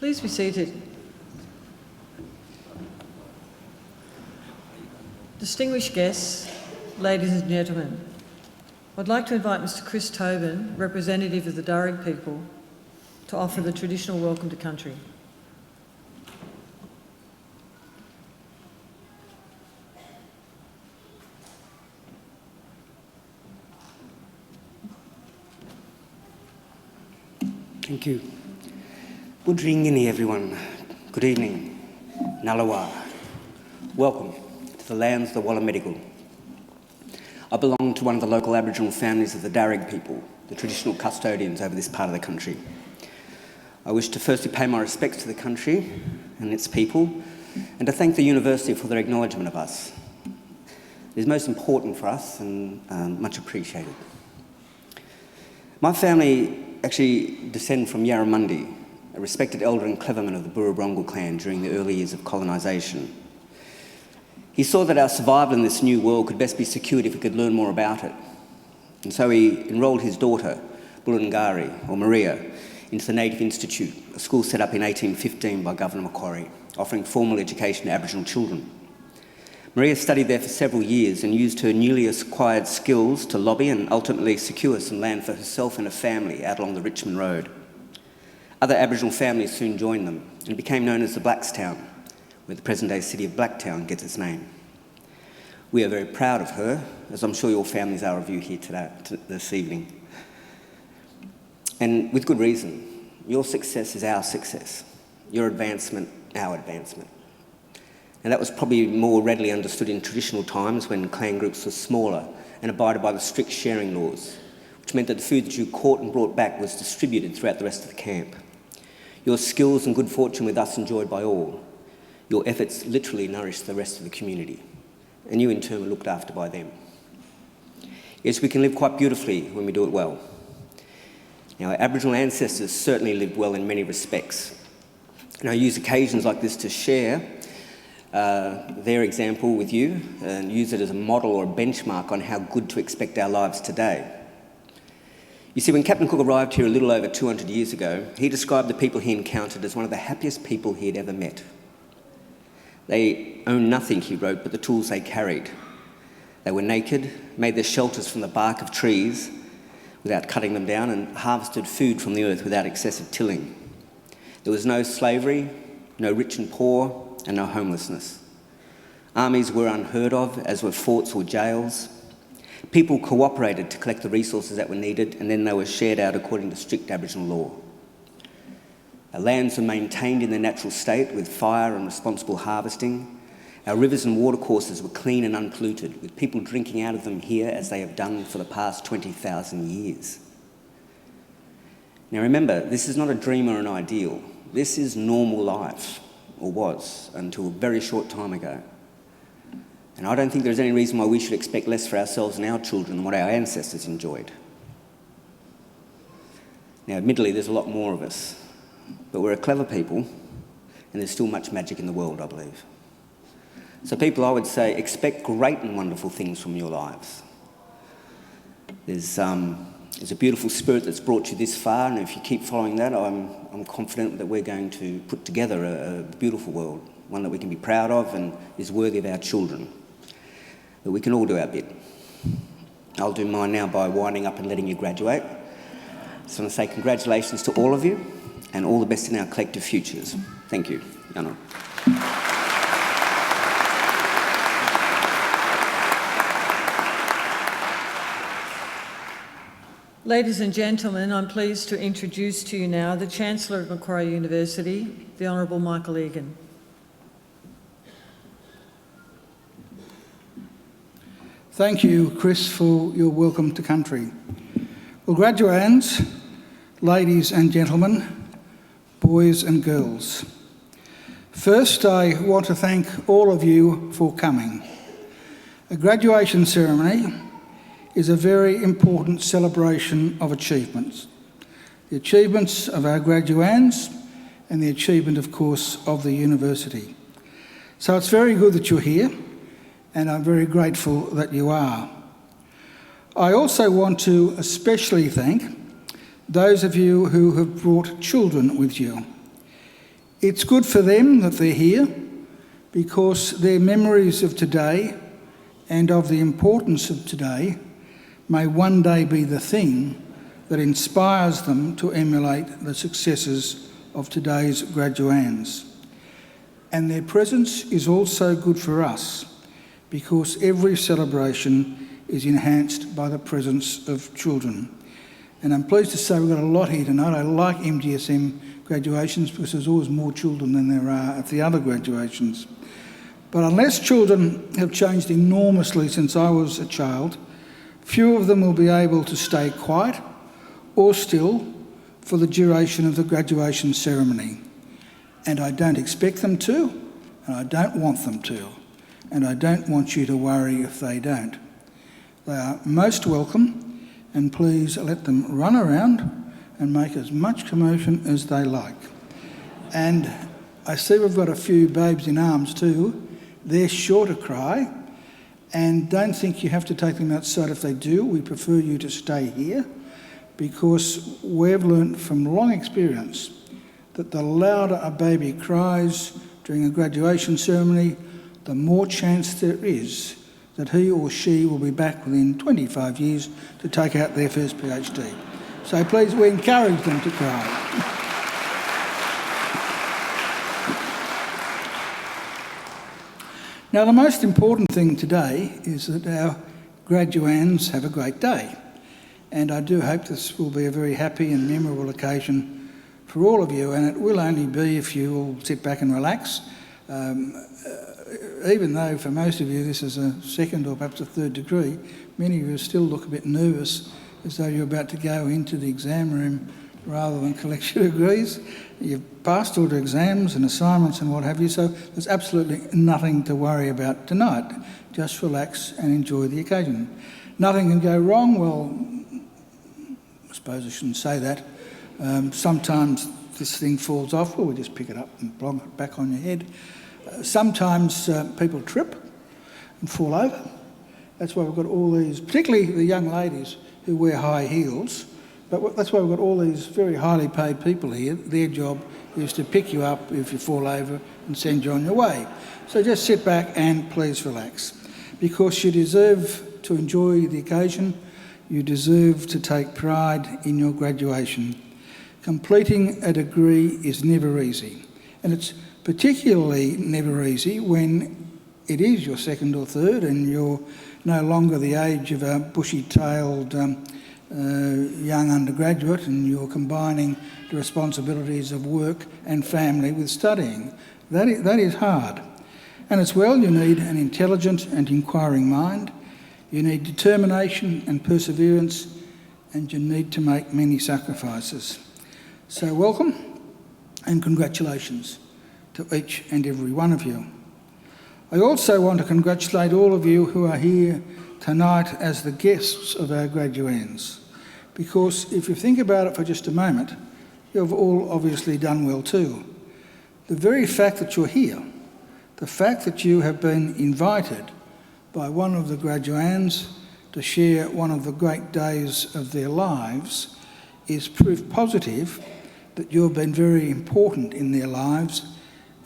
Please be seated. Distinguished guests, ladies and gentlemen, I'd like to invite Mr Chris Tobin, representative of the Darug people, to offer the traditional welcome to country. Thank you. Good ringini, everyone. Good evening. Nalawa. Welcome to the lands of the Wallamedigal. I belong to one of the local Aboriginal families of the Darug people, the traditional custodians over this part of the country. I wish to firstly pay my respects to the country and its people, and to thank the university for their acknowledgement of us. It is most important for us and much appreciated. My family actually descend from Yarramundi, a respected elder and cleverman of the Burrabrongal clan during the early years of colonisation. He saw that our survival in this new world could best be secured if we could learn more about it. And so he enrolled his daughter, Bulungari, or Maria, into the Native Institute, a school set up in 1815 by Governor Macquarie, offering formal education to Aboriginal children. Maria studied there for several years and used her newly acquired skills to lobby and ultimately secure some land for herself and her family out along the Richmond Road. Other Aboriginal families soon joined them and became known as the Blackstown, where the present-day city of Blacktown gets its name. We are very proud of her, as I'm sure your families are of you here this evening. And with good reason. Your success is our success. Your advancement, our advancement. And that was probably more readily understood in traditional times when clan groups were smaller and abided by the strict sharing laws, which meant that the food that you caught and brought back was distributed throughout the rest of the camp. Your skills and good fortune were thus enjoyed by all. Your efforts literally nourished the rest of the community, and you in turn were looked after by them. Yes, we can live quite beautifully when we do it well. Now, our Aboriginal ancestors certainly lived well in many respects. And I use occasions like this to share their example with you and use it as a model or a benchmark on how good to expect our lives today. You see, when Captain Cook arrived here a little over 200 years ago, he described the people he encountered as one of the happiest people he had ever met. They owned nothing, he wrote, but the tools they carried. They were naked, made their shelters from the bark of trees without cutting them down, and harvested food from the earth without excessive tilling. There was no slavery, no rich and poor, and no homelessness. Armies were unheard of, as were forts or jails. People cooperated to collect the resources that were needed, and then they were shared out according to strict Aboriginal law. Our lands were maintained in their natural state with fire and responsible harvesting. Our rivers and watercourses were clean and unpolluted, with people drinking out of them here as they have done for the past 20,000 years. Now remember, this is not a dream or an ideal. This is normal life, or was, until a very short time ago. And I don't think there's any reason why we should expect less for ourselves and our children than what our ancestors enjoyed. Now, admittedly, there's a lot more of us, but we're a clever people, and there's still much magic in the world, I believe. So people, I would say, expect great and wonderful things from your lives. There's a beautiful spirit that's brought you this far, and if you keep following that, I'm confident that we're going to put together a beautiful world, one that we can be proud of and is worthy of our children. But we can all do our bit. I'll do mine now by winding up and letting you graduate. So I want to say congratulations to all of you and all the best in our collective futures. Thank you. Yana. Ladies and gentlemen, I'm pleased to introduce to you now the Chancellor of Macquarie University, the Honourable Michael Egan. Thank you, Chris, for your welcome to country. Well, graduands, ladies and gentlemen, boys and girls. First, I want to thank all of you for coming. A graduation ceremony is a very important celebration of achievements. The achievements of our graduands and the achievement, of course, of the university. So it's very good that you're here, and I'm very grateful that you are. I also want to especially thank those of you who have brought children with you. It's good for them that they're here because their memories of today and of the importance of today may one day be the thing that inspires them to emulate the successes of today's graduands. And their presence is also good for us because every celebration is enhanced by the presence of children. And I'm pleased to say we've got a lot here tonight. I like MGSM graduations because there's always more children than there are at the other graduations. But unless children have changed enormously since I was a child, few of them will be able to stay quiet or still for the duration of the graduation ceremony. And I don't expect them to, and I don't want them to, and I don't want you to worry if they don't. They are most welcome, and please let them run around and make as much commotion as they like. And I see we've got a few babes in arms too. They're sure to cry, and don't think you have to take them outside if they do. We prefer you to stay here because we've learnt from long experience that the louder a baby cries during a graduation ceremony, the more chance there is that he or she will be back within 25 years to take out their first PhD. So please, we encourage them to cry. Now, the most important thing today is that our graduands have a great day. And I do hope this will be a very happy and memorable occasion for all of you, and it will only be if you all sit back and relax. Even though for most of you this is a second or perhaps a third degree, many of you still look a bit nervous as though you're about to go into the exam room rather than collect your degrees. You've passed all the exams and assignments and what have you, so there's absolutely nothing to worry about tonight. Just relax and enjoy the occasion. Nothing can go wrong. Well, I suppose I shouldn't say that. Sometimes this thing falls off. Well, we just pick it up and plonk it back on your head. Sometimes people trip and fall over. That's why we've got all these, particularly the young ladies who wear high heels, but that's why we've got all these very highly paid people here. Their job is to pick you up if you fall over and send you on your way. So just sit back and please relax, because you deserve to enjoy the occasion. You deserve to take pride in your graduation. Completing a degree is never easy, and it's particularly never easy when it is your second or third and you're no longer the age of a bushy-tailed young undergraduate and you're combining the responsibilities of work and family with studying. That is hard. And as well, you need an intelligent and inquiring mind, you need determination and perseverance, and you need to make many sacrifices. So welcome and congratulations to each and every one of you. I also want to congratulate all of you who are here tonight as the guests of our graduands, because if you think about it for just a moment, you've all obviously done well too. The very fact that you're here, the fact that you have been invited by one of the graduands to share one of the great days of their lives is proof positive that you've been very important in their lives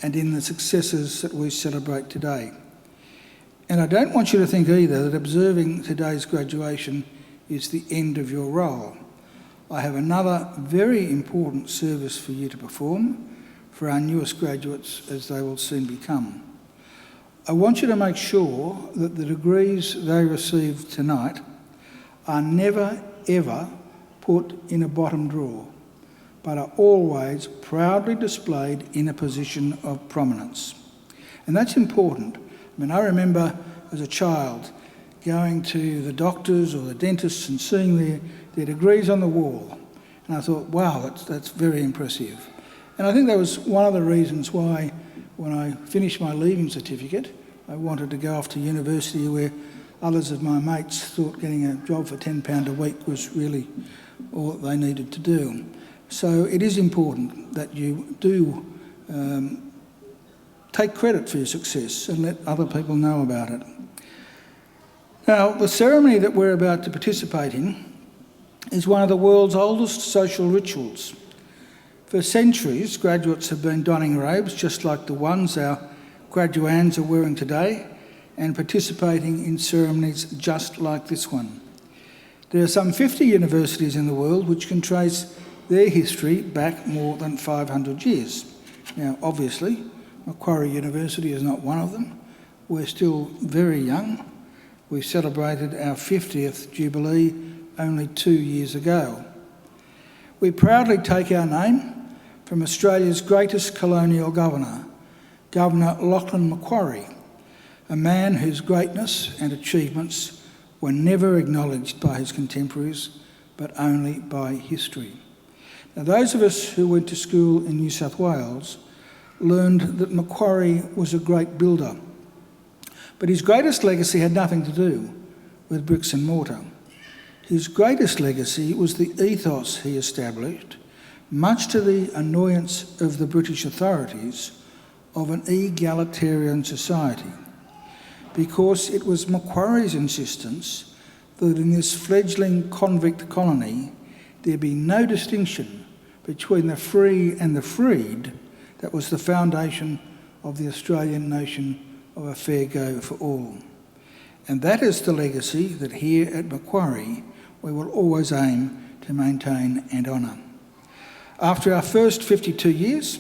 and in the successes that we celebrate today. And I don't want you to think either that observing today's graduation is the end of your role. I have another very important service for you to perform for our newest graduates, as they will soon become. I want you to make sure that the degrees they receive tonight are never, ever put in a bottom drawer, but are always proudly displayed in a position of prominence. And that's important. I mean, I remember as a child going to the doctors or the dentists and seeing their degrees on the wall. And I thought, wow, that's very impressive. And I think that was one of the reasons why, when I finished my leaving certificate, I wanted to go off to university, where others of my mates thought getting a job for £10 a week was really all that they needed to do. So it is important that you do take credit for your success and let other people know about it. Now, the ceremony that we're about to participate in is one of the world's oldest social rituals. For centuries, graduates have been donning robes just like the ones our graduands are wearing today and participating in ceremonies just like this one. There are some 50 universities in the world which can trace their history back more than 500 years. Now, obviously, Macquarie University is not one of them. We're still very young. We celebrated our 50th Jubilee only 2 years ago. We proudly take our name from Australia's greatest colonial governor, Governor Lachlan Macquarie, a man whose greatness and achievements were never acknowledged by his contemporaries, but only by history. Now, those of us who went to school in New South Wales learned that Macquarie was a great builder, but his greatest legacy had nothing to do with bricks and mortar. His greatest legacy was the ethos he established, much to the annoyance of the British authorities, of an egalitarian society, because it was Macquarie's insistence that in this fledgling convict colony there be no distinction between the free and the freed that was the foundation of the Australian notion of a fair go for all. And that is the legacy that here at Macquarie we will always aim to maintain and honour. After our first 52 years,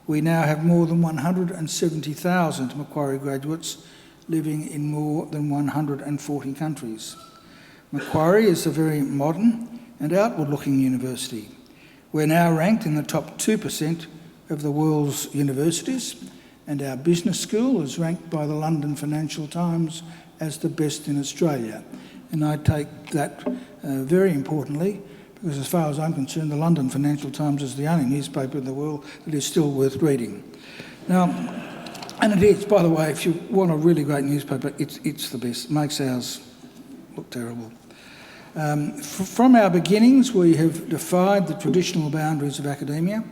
we now have more than 170,000 Macquarie graduates living in more than 140 countries. Macquarie is a very modern and outward-looking university. We're now ranked in the top 2% of the world's universities, and our business school is ranked by the London Financial Times as the best in Australia. And I take that very importantly, because as far as I'm concerned, the London Financial Times is the only newspaper in the world that is still worth reading. Now, and it is, by the way, if you want a really great newspaper, it's the best. It makes ours look terrible. From our beginnings, we have defied the traditional boundaries of academia.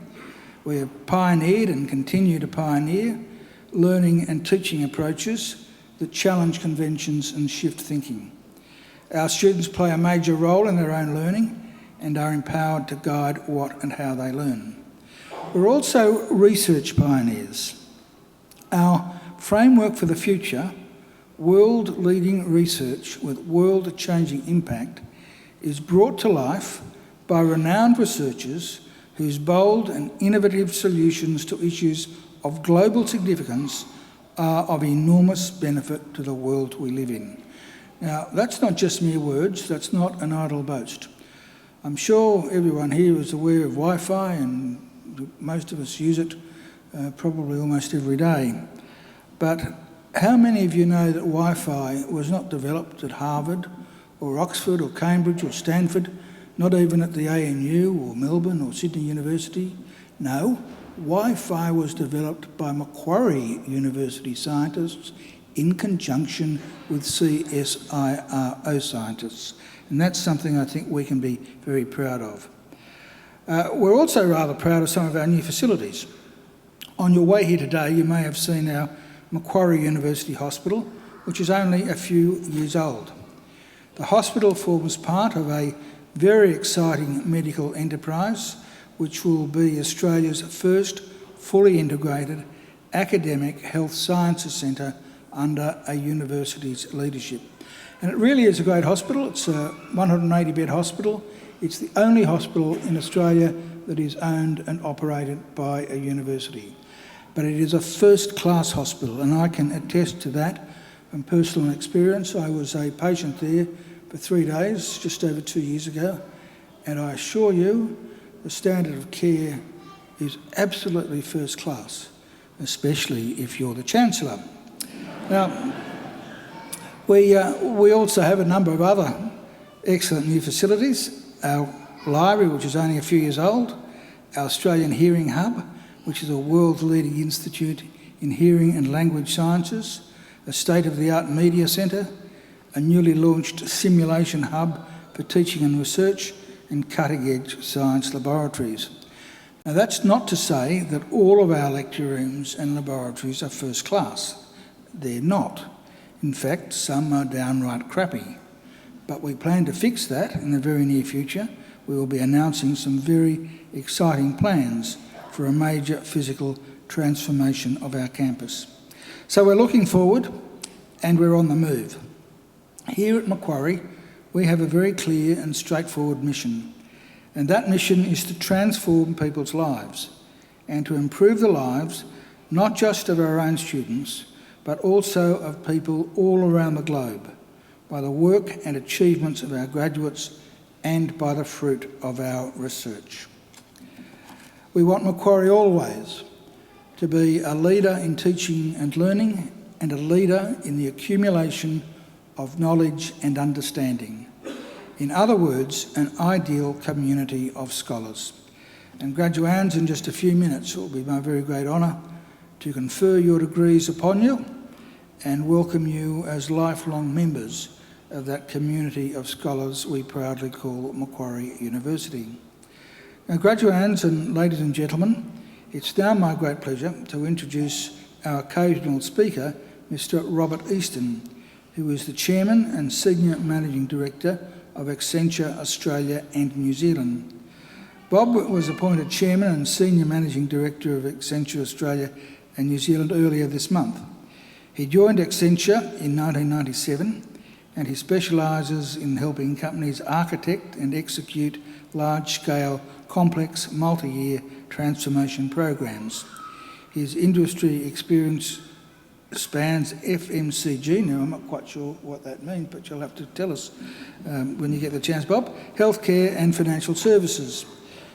We have pioneered and continue to pioneer learning and teaching approaches that challenge conventions and shift thinking. Our students play a major role in their own learning and are empowered to guide what and how they learn. We're also research pioneers. Our framework for the future, world-leading research with world-changing impact, is brought to life by renowned researchers whose bold and innovative solutions to issues of global significance are of enormous benefit to the world we live in. Now, that's not just mere words, that's not an idle boast. I'm sure everyone here is aware of Wi-Fi, and most of us use it probably almost every day. But how many of you know that Wi-Fi was not developed at Harvard or Oxford or Cambridge or Stanford, not even at the ANU or Melbourne or Sydney University? No, Wi-Fi was developed by Macquarie University scientists in conjunction with CSIRO scientists. And that's something I think we can be very proud of. We're also rather proud of some of our new facilities. On your way here today, you may have seen our Macquarie University Hospital, which is only a few years old. The hospital forms part of a very exciting medical enterprise, which will be Australia's first fully integrated academic health sciences centre under a university's leadership. And it really is a great hospital. It's a 180-bed hospital. It's the only hospital in Australia that is owned and operated by a university. But it is a first-class hospital, and I can attest to that from personal experience. I was a patient there for 3 days, just over 2 years ago, and I assure you the standard of care is absolutely first class, especially if you're the Chancellor. Now, we also have a number of other excellent new facilities. Our library, which is only a few years old, our Australian Hearing Hub, which is a world-leading institute in hearing and language sciences, a state-of-the-art media centre, a newly launched simulation hub for teaching and research, and cutting-edge science laboratories. Now, that's not to say that all of our lecture rooms and laboratories are first class. They're not. In fact, some are downright crappy. But we plan to fix that in the very near future. We will be announcing some very exciting plans for a major physical transformation of our campus. So we're looking forward and we're on the move. Here at Macquarie, we have a very clear and straightforward mission, and that mission is to transform people's lives and to improve the lives not just of our own students, but also of people all around the globe by the work and achievements of our graduates and by the fruit of our research. We want Macquarie always to be a leader in teaching and learning and a leader in the accumulation of knowledge and understanding. In other words, an ideal community of scholars. And graduands, in just a few minutes, it will be my very great honour to confer your degrees upon you and welcome you as lifelong members of that community of scholars we proudly call Macquarie University. Now, graduands and ladies and gentlemen, it's now my great pleasure to introduce our occasional speaker, Mr. Robert Easton, who is the Chairman and Senior Managing Director of Accenture Australia and New Zealand. Bob was appointed Chairman and Senior Managing Director of Accenture Australia and New Zealand earlier this month. He joined Accenture in 1997 and he specialises in helping companies architect and execute large-scale, complex, multi-year transformation programs. His industry experience spans FMCG, now I'm not quite sure what that means, but you'll have to tell us when you get the chance, Bob, healthcare and financial services.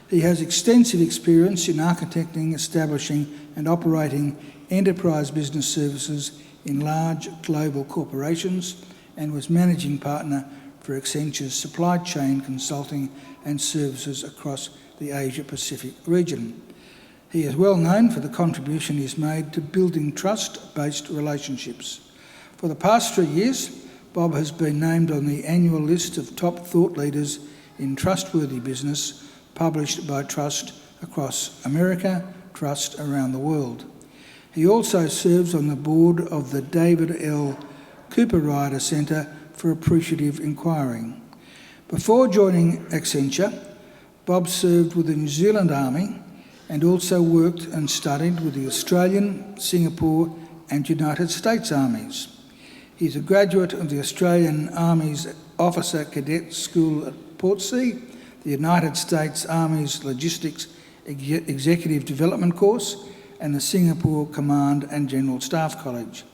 He has extensive experience in architecting, establishing and operating enterprise business services in large global corporations and was managing partner for Accenture's supply chain consulting and services across the Asia-Pacific region. He is well known for the contribution he's made to building trust-based relationships. For the past 3 years, Bob has been named on the annual list of top thought leaders in trustworthy business published by Trust across America, Trust around the world. He also serves on the board of the David L. Cooper Ryder Centre for Appreciative Inquiring. Before joining Accenture, Bob served with the New Zealand Army and also worked and studied with the Australian, Singapore and United States Armies. He's a graduate of the Australian Army's Officer Cadet School at Portsea, the United States Army's Logistics Executive Development Course and the Singapore Command and General Staff College.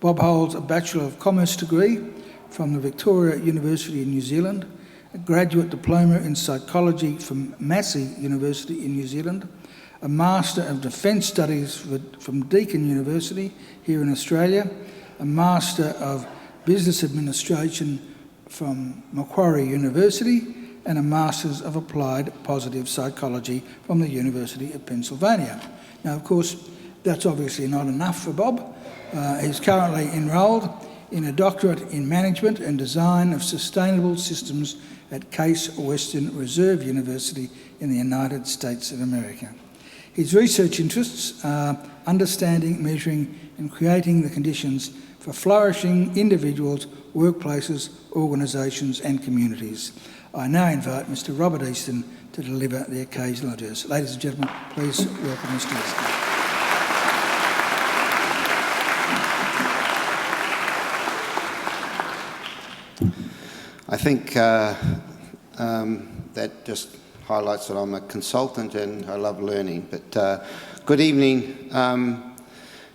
Bob holds a Bachelor of Commerce degree from the Victoria University in New Zealand, a graduate diploma in psychology from Massey University in New Zealand, a Master of Defence Studies from Deakin University here in Australia, a Master of Business Administration from Macquarie University, and a Masters of Applied Positive Psychology from the University of Pennsylvania. Now, of course, that's obviously not enough for Bob. He's currently enrolled in a doctorate in Management and Design of Sustainable Systems at Case Western Reserve University in the United States of America. His research interests are understanding, measuring and creating the conditions for flourishing individuals, workplaces, organisations and communities. I now invite Mr. Robert Easton to deliver the occasional address. Ladies and gentlemen, please welcome Mr. Easton. I think that just highlights that I'm a consultant and I love learning. But good evening,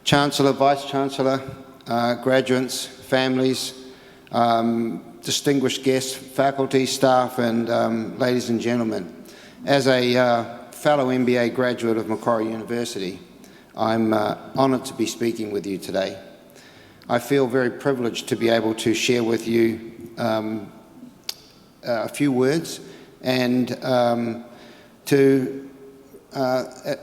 Chancellor, Vice-Chancellor, graduates, families, distinguished guests, faculty, staff and ladies and gentlemen. As a fellow MBA graduate of Macquarie University, I'm honoured to be speaking with you today. I feel very privileged to be able to share with you a few words and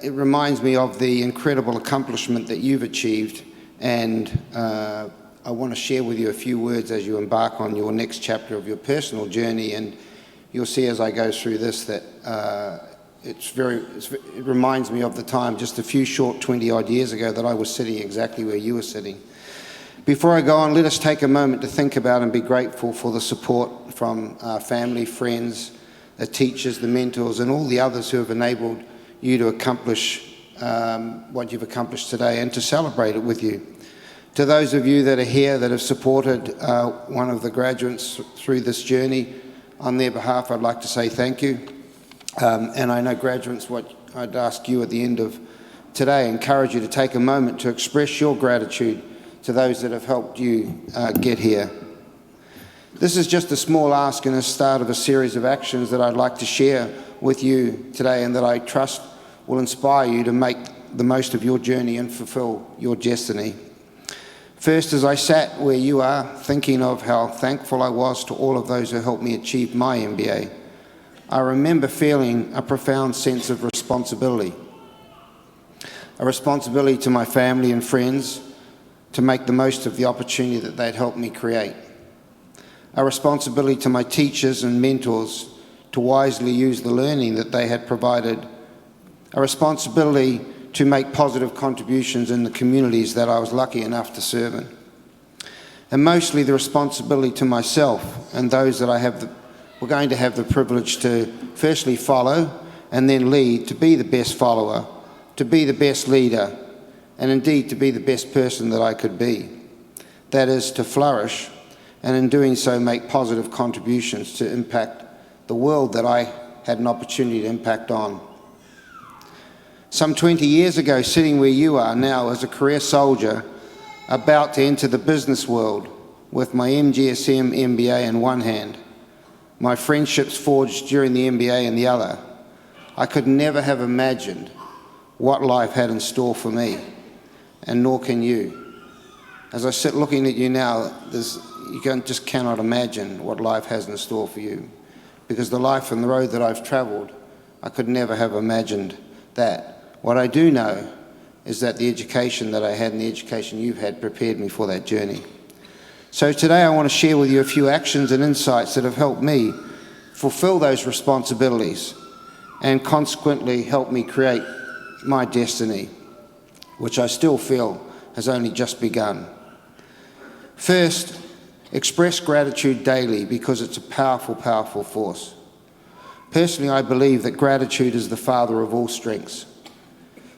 it reminds me of the incredible accomplishment that you've achieved, and I want to share with you a few words as you embark on your next chapter of your personal journey. And you'll see as I go through this that it reminds me of the time just a few short 20-odd years ago that I was sitting exactly where you were sitting. Before I go on, let us take a moment to think about and be grateful for the support from our family, friends, the teachers, the mentors, and all the others who have enabled you to accomplish what you've accomplished today and to celebrate it with you. To those of you that are here that have supported one of the graduates through this journey, on their behalf I'd like to say thank you. And I know graduates, what I'd ask you at the end of today, encourage you to take a moment to express your gratitude to those that have helped you get here. This is just a small ask and a start of a series of actions that I'd like to share with you today and that I trust will inspire you to make the most of your journey and fulfill your destiny. First, as I sat where you are, thinking of how thankful I was to all of those who helped me achieve my MBA, I remember feeling a profound sense of responsibility. A responsibility to my family and friends to make the most of the opportunity that they'd helped me create. A responsibility to my teachers and mentors to wisely use the learning that they had provided. A responsibility to make positive contributions in the communities that I was lucky enough to serve in. And mostly the responsibility to myself and those that we're going to have the privilege to firstly follow and then lead, to be the best follower, to be the best leader, and indeed to be the best person that I could be. That is, to flourish, and in doing so make positive contributions to impact the world that I had an opportunity to impact on. Some 20 years ago, sitting where you are now as a career soldier, about to enter the business world with my MGSM MBA in one hand, my friendships forged during the MBA in the other, I could never have imagined what life had in store for me, and nor can you. As I sit looking at you now, just cannot imagine what life has in store for you, because the life and the road that I've travelled, I could never have imagined that. What I do know is that the education that I had and the education you've had prepared me for that journey. So today I want to share with you a few actions and insights that have helped me fulfill those responsibilities and consequently help me create my destiny, which I still feel has only just begun. First, express gratitude daily because it's a powerful, powerful force. Personally, I believe that gratitude is the father of all strengths.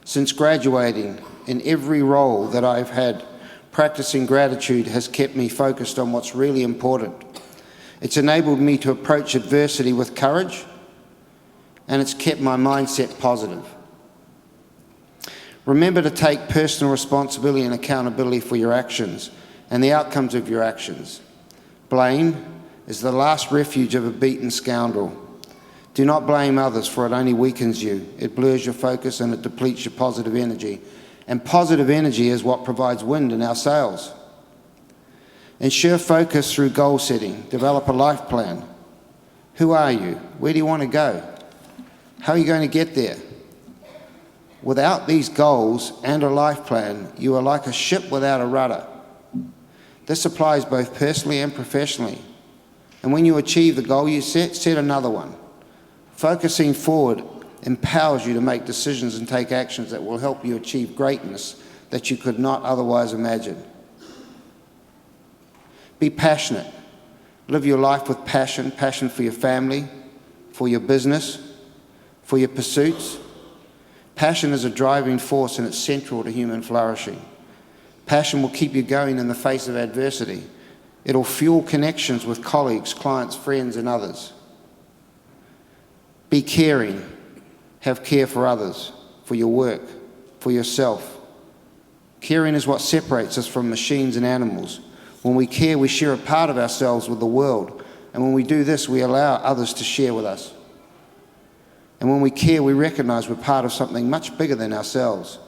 Since graduating, in every role that I've had, practicing gratitude has kept me focused on what's really important. It's enabled me to approach adversity with courage, and it's kept my mindset positive. Remember to take personal responsibility and accountability for your actions and the outcomes of your actions. Blame is the last refuge of a beaten scoundrel. Do not blame others, for it only weakens you. It blurs your focus and it depletes your positive energy. And positive energy is what provides wind in our sails. Ensure focus through goal setting. Develop a life plan. Who are you? Where do you want to go? How are you going to get there? Without these goals and a life plan, you are like a ship without a rudder. This applies both personally and professionally. And when you achieve the goal you set another one. Focusing forward empowers you to make decisions and take actions that will help you achieve greatness that you could not otherwise imagine. Be passionate. Live your life with passion, passion for your family, for your business, for your pursuits. Passion is a driving force and it's central to human flourishing. Passion will keep you going in the face of adversity. It'll fuel connections with colleagues, clients, friends, and others. Be caring. Have care for others, for your work, for yourself. Caring is what separates us from machines and animals. When we care, we share a part of ourselves with the world. And when we do this, we allow others to share with us. And when we care, we recognise we're part of something much bigger than ourselves.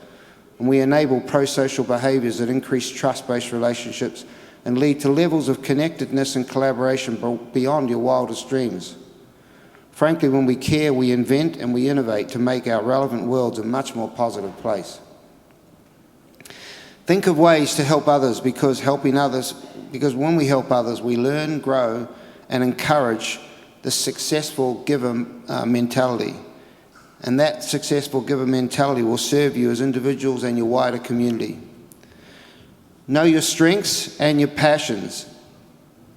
And we enable pro-social behaviours that increase trust-based relationships and lead to levels of connectedness and collaboration beyond your wildest dreams. Frankly, when we care, we invent and we innovate to make our relevant worlds a much more positive place. Think of ways to help others because when we help others, we learn, grow, and encourage the successful giver mentality. And that successful giver mentality will serve you as individuals and your wider community. Know your strengths and your passions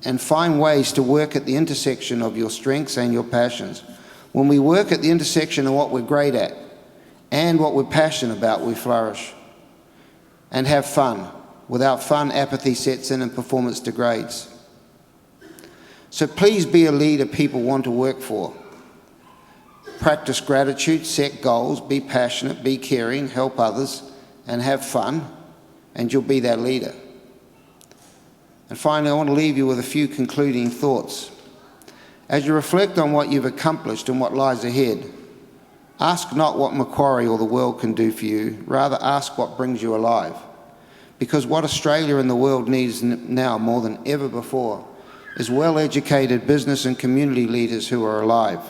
and find ways to work at the intersection of your strengths and your passions. When we work at the intersection of what we're great at and what we're passionate about, we flourish. And have fun. Without fun, apathy sets in and performance degrades. So please be a leader people want to work for. Practice gratitude, set goals, be passionate, be caring, help others, and have fun, and you'll be that leader. And finally, I want to leave you with a few concluding thoughts. As you reflect on what you've accomplished and what lies ahead, ask not what Macquarie or the world can do for you, rather ask what brings you alive. Because what Australia and the world needs now more than ever before is well-educated business and community leaders who are alive,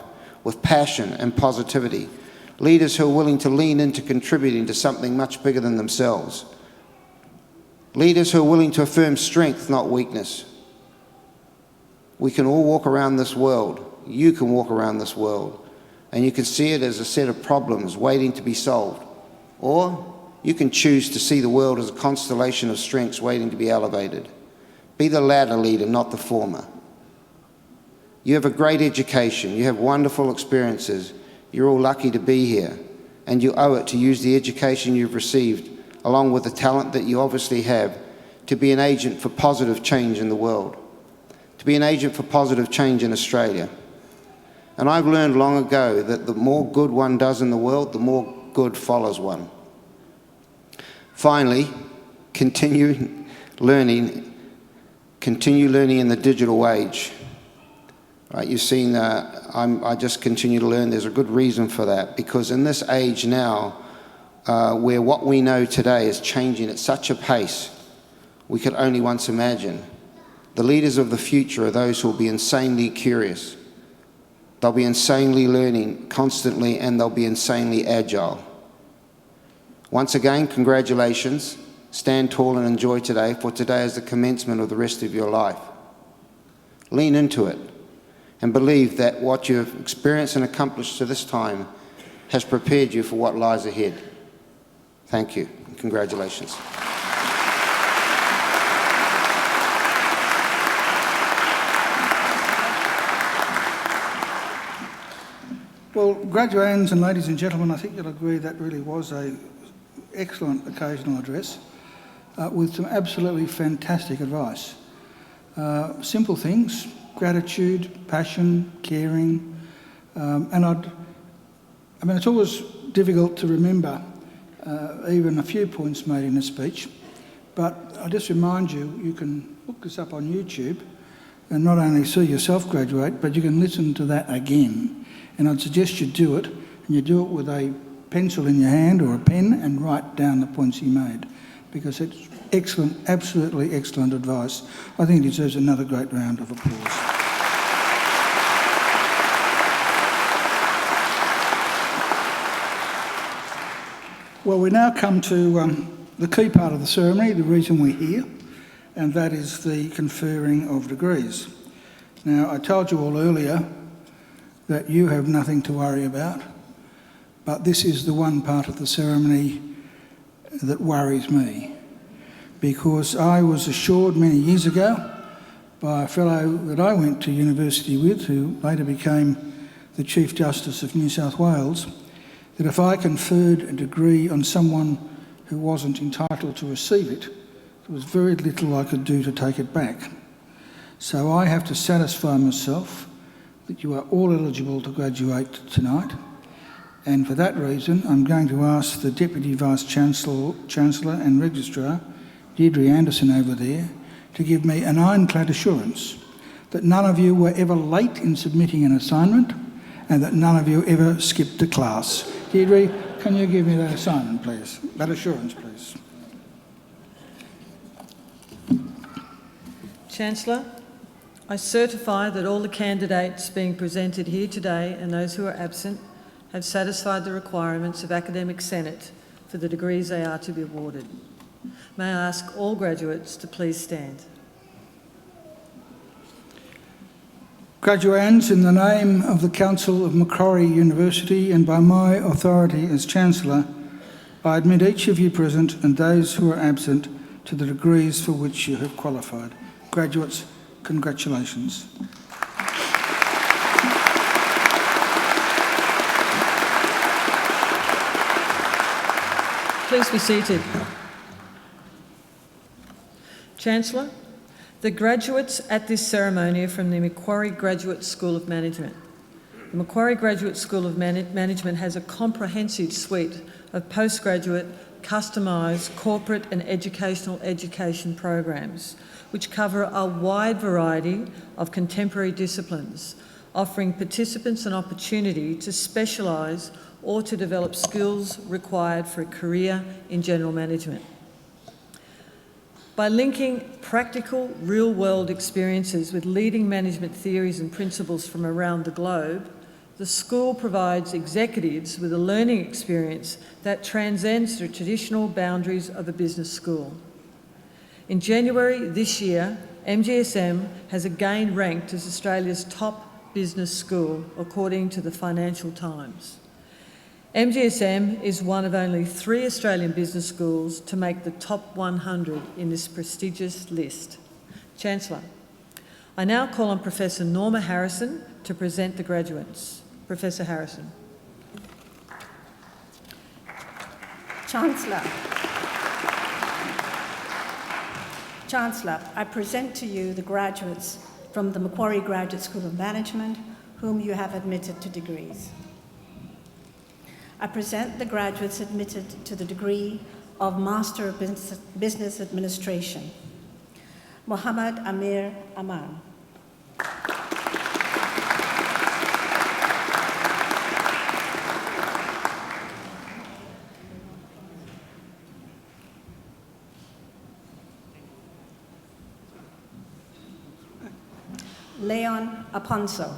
with passion and positivity, leaders who are willing to lean into contributing to something much bigger than themselves, leaders who are willing to affirm strength, not weakness. We can all walk around this world, you can walk around this world, and you can see it as a set of problems waiting to be solved, or you can choose to see the world as a constellation of strengths waiting to be elevated. Be the latter leader, not the former. You have a great education, you have wonderful experiences, you're all lucky to be here, and you owe it to use the education you've received, along with the talent that you obviously have, to be an agent for positive change in the world, to be an agent for positive change in Australia. And I've learned long ago that the more good one does in the world, the more good follows one. Finally, continue learning in the digital age. Right, you've seen, I just continue to learn. There's a good reason for that, because in this age now, where what we know today is changing at such a pace we could only once imagine, the leaders of the future are those who will be insanely curious. They'll be insanely learning constantly, and they'll be insanely agile. Once again, congratulations. Stand tall and enjoy today, for today is the commencement of the rest of your life. Lean into it and believe that what you've experienced and accomplished to this time has prepared you for what lies ahead. Thank you, and congratulations. Well, graduands and ladies and gentlemen, I think you'll agree that really was an excellent occasional address with some absolutely fantastic advice. Simple things: gratitude, passion, caring, it's always difficult to remember even a few points made in a speech, but I just remind you, you can look this up on YouTube and not only see yourself graduate, but you can listen to that again. And I'd suggest you do it, and you do it with a pencil in your hand or a pen and write down the points he made, because it's excellent, absolutely excellent advice. I think it deserves another great round of applause. Well, we now come to the key part of the ceremony, the reason we're here, and that is the conferring of degrees. Now, I told you all earlier that you have nothing to worry about, but this is the one part of the ceremony that worries me, because I was assured many years ago by a fellow that I went to university with, who later became the Chief Justice of New South Wales, that if I conferred a degree on someone who wasn't entitled to receive it, there was very little I could do to take it back. So I have to satisfy myself that you are all eligible to graduate tonight, and for that reason I'm going to ask the Deputy Vice-Chancellor and Registrar, Deirdre Anderson over there, to give me an ironclad assurance that none of you were ever late in submitting an assignment and that none of you ever skipped a class. Deirdre, can you give me that assignment, please? That assurance, please. Chancellor, I certify that all the candidates being presented here today and those who are absent have satisfied the requirements of Academic Senate for the degrees they are to be awarded. May I ask all graduates to please stand. Graduands, in the name of the Council of Macquarie University and by my authority as Chancellor, I admit each of you present and those who are absent to the degrees for which you have qualified. Graduates, congratulations. Please be seated. Chancellor, the graduates at this ceremony are from the Macquarie Graduate School of Management. The Macquarie Graduate School of Management has a comprehensive suite of postgraduate, customised corporate and education programs, which cover a wide variety of contemporary disciplines, offering participants an opportunity to specialise or to develop skills required for a career in general management. By linking practical, real-world experiences with leading management theories and principles from around the globe, the school provides executives with a learning experience that transcends the traditional boundaries of a business school. In January this year, MGSM has again ranked as Australia's top business school, according to the Financial Times. MGSM is one of only 3 Australian business schools to make the top 100 in this prestigious list. Chancellor, I now call on Professor Norma Harrison to present the graduates. Professor Harrison. Chancellor, I present to you the graduates from the Macquarie Graduate School of Management, whom you have admitted to degrees. I present the graduates admitted to the degree of Master of Business Administration. Mohammed Amir Aman. Leon Aponso.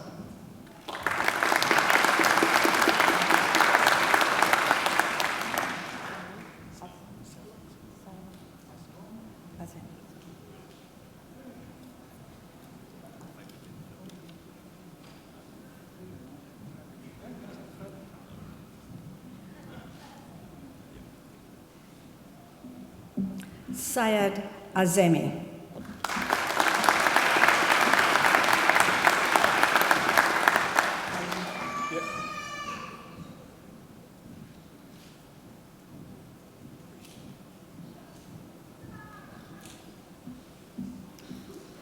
Syed Azemi.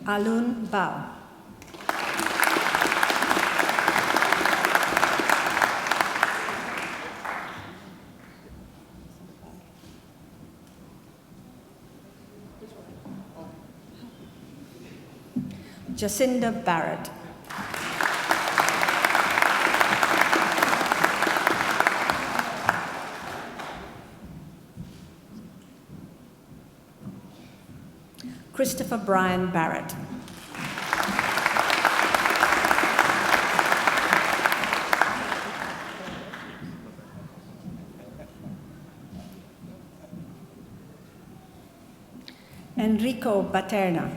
Alun Bao. Jacinda Barrett. Christopher Brian Barrett. Enrico Baterna.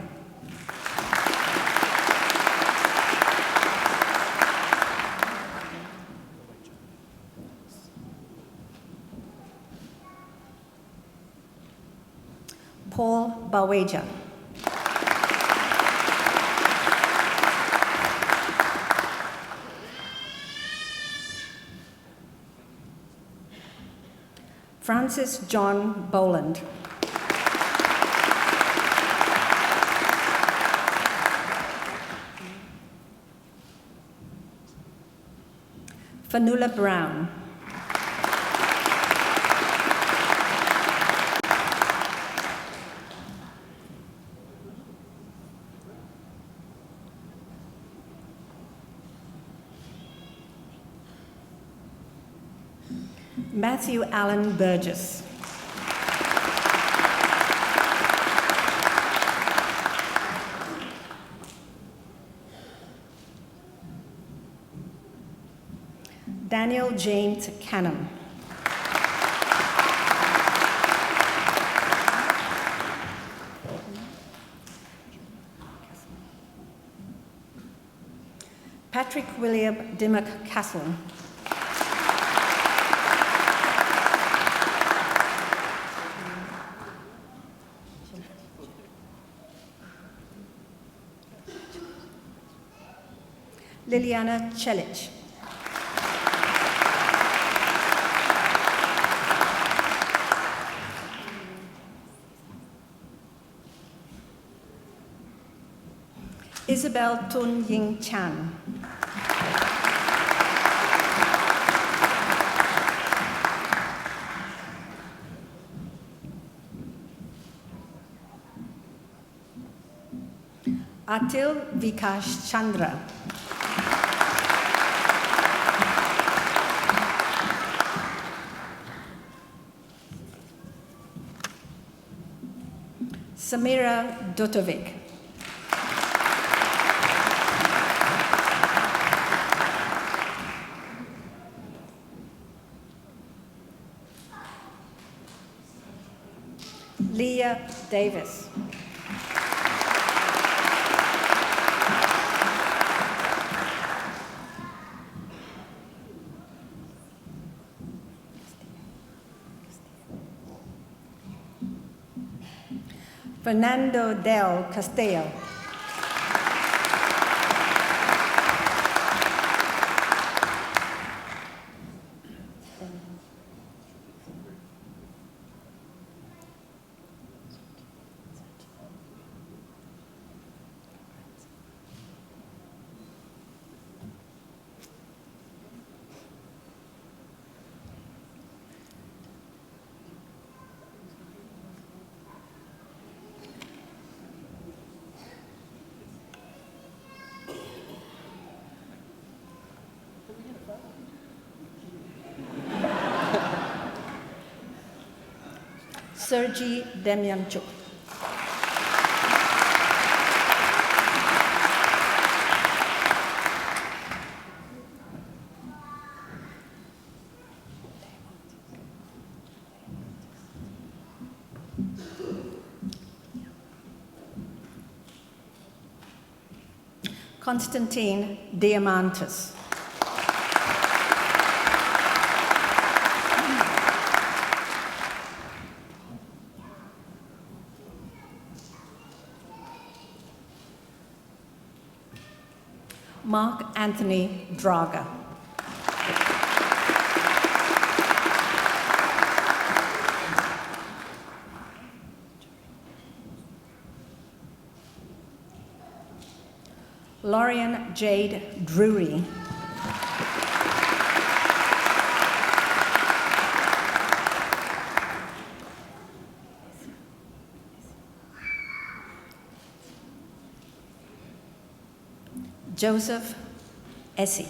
Paul Baweja. Francis John Boland. Fanula Brown. Matthew Allen Burgess. Daniel James Canham. Patrick William Dimmock Castle. Liliana Celich. Isabel Tun Ying Chan. Atil Vikash Chandra. Samira Dotovic. Leah Davis. Fernando del Castillo. Sergei Demyanchuk. Constantine Diamantis. Mark Anthony Draga. Lorian Jade Drury. Joseph Essie.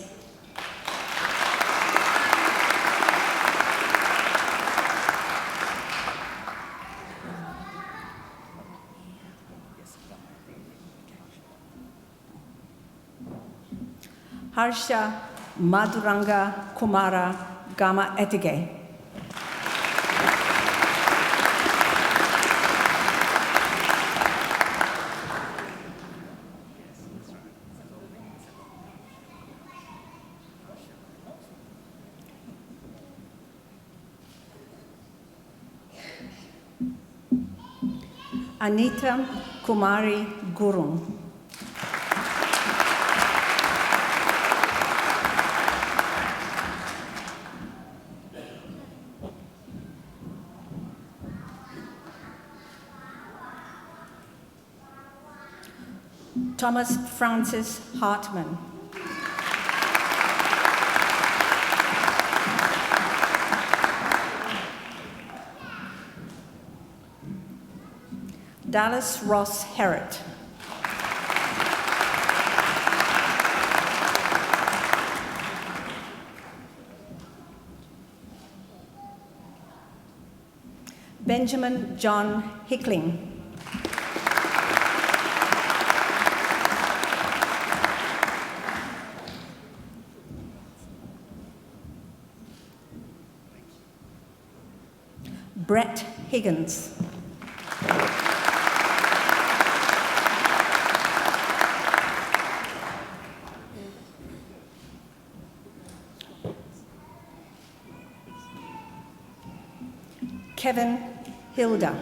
Harsha Madhuranga Kumara Gama Etige. Anita Kumari Gurung. Thomas Francis Hartman. Dallas Ross Herrett. Benjamin John Hickling. Brett Higgins. Kevin Hilda.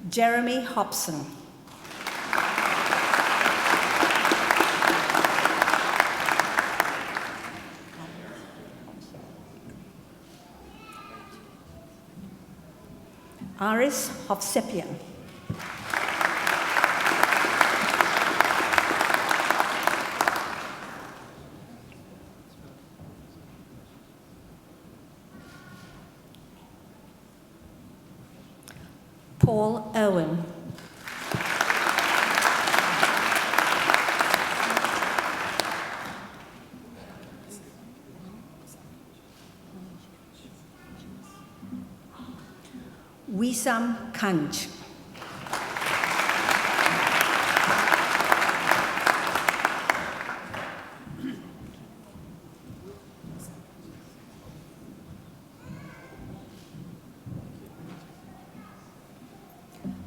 Jeremy Hobson. Aris Hovsepian. Paul Owen. Wisam Kanj.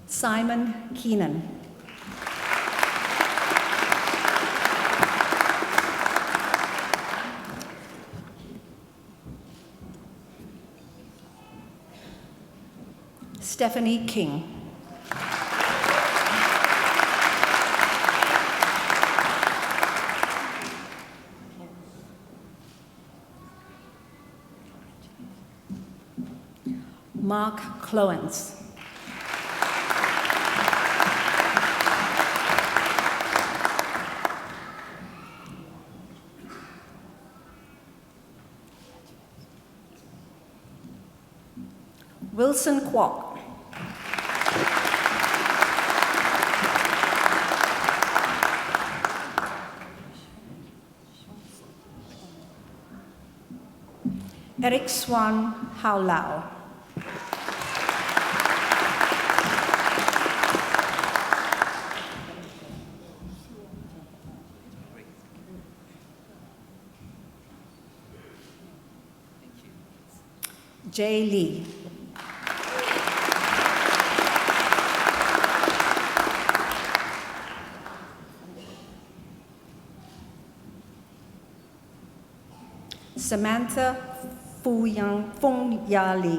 Simon Keenan. Stephanie King. Mark Cloens. Wilson Kwok. Eric Swan Hao Lao. Jay Lee. Samantha Feng Ya Li.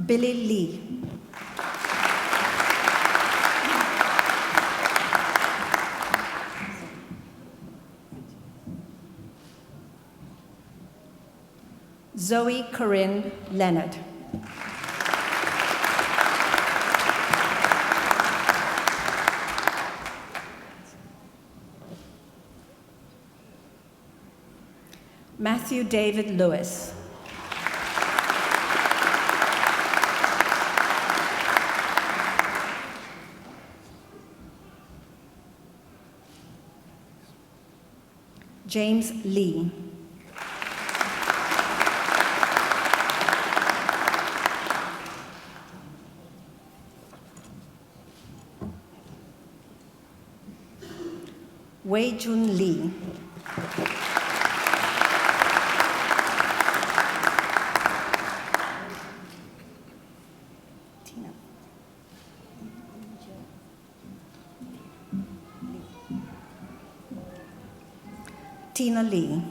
Billy Lee. Zoe Corinne Leonard. Matthew David Lewis. James Lee. Wei Jun Lee. Tina Lee.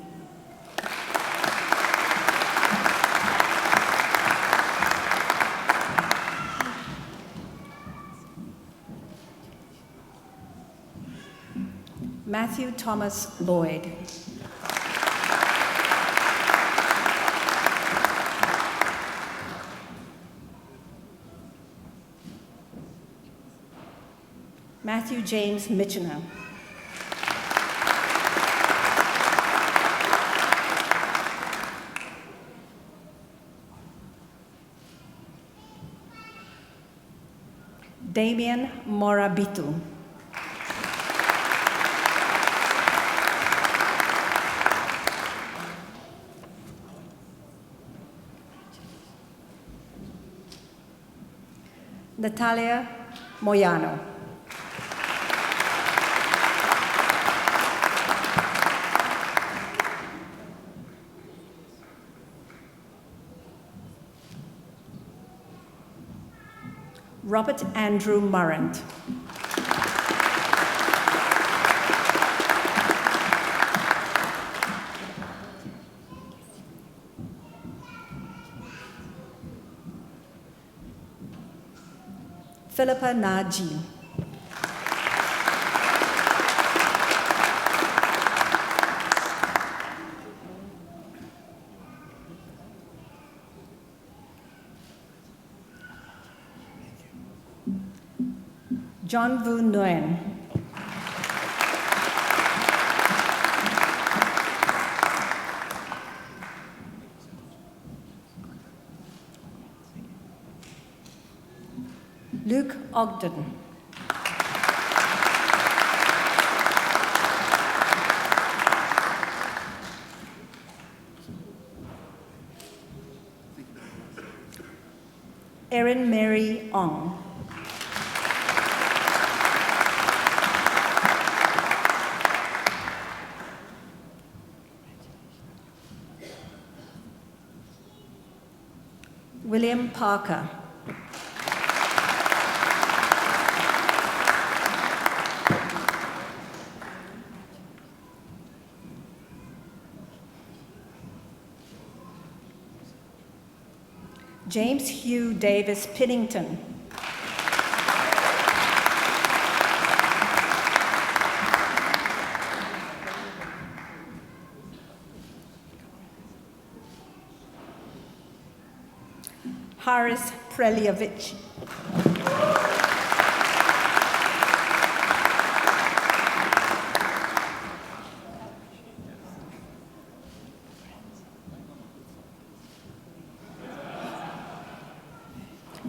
Matthew Thomas Lloyd. Matthew James Michener. Damien Morabitu. Natalia Moyano. Robert Andrew Murrant. Philippa Naji. John Vu Nguyen. Luke Ogden. Erin Mary Ong. William Parker. James Hugh Davis Piddington. Haris Preljevic.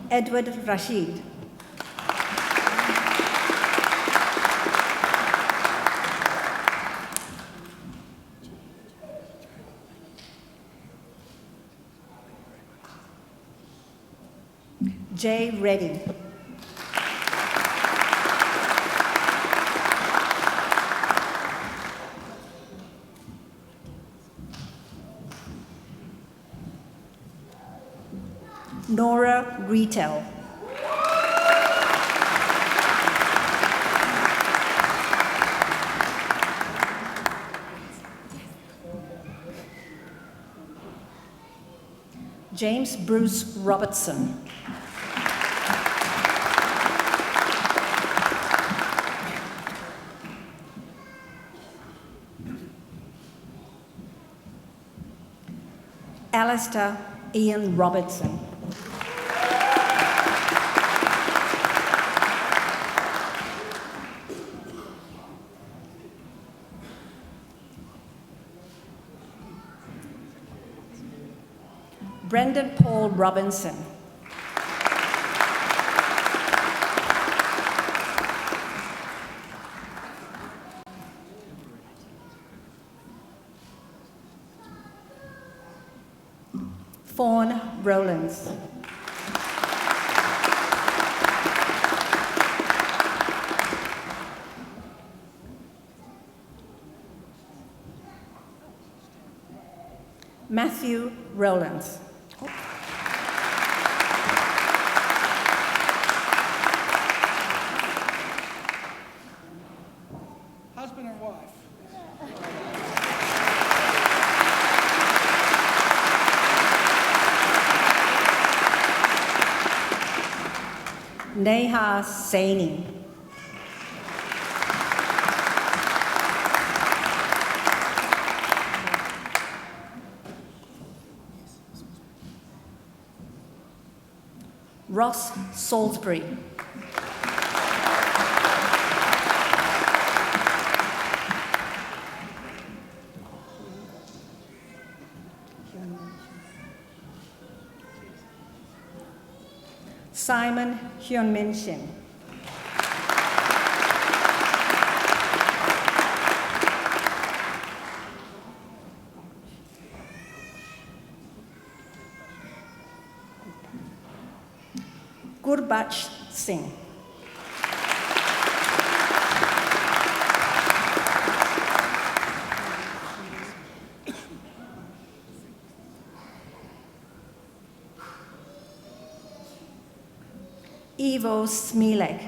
Edward Rashid. Jay Reddy. Nora Retail. James Bruce Robertson. Alistair Ian Robertson. Brendan Paul Robinson. Fawn Rowlands. Matthew Rowlands. Husband and wife. Neha Saini. Ross Salisbury. Simon Hyunmin Shin. Gurbach Singh. Eva Ivo Smilek.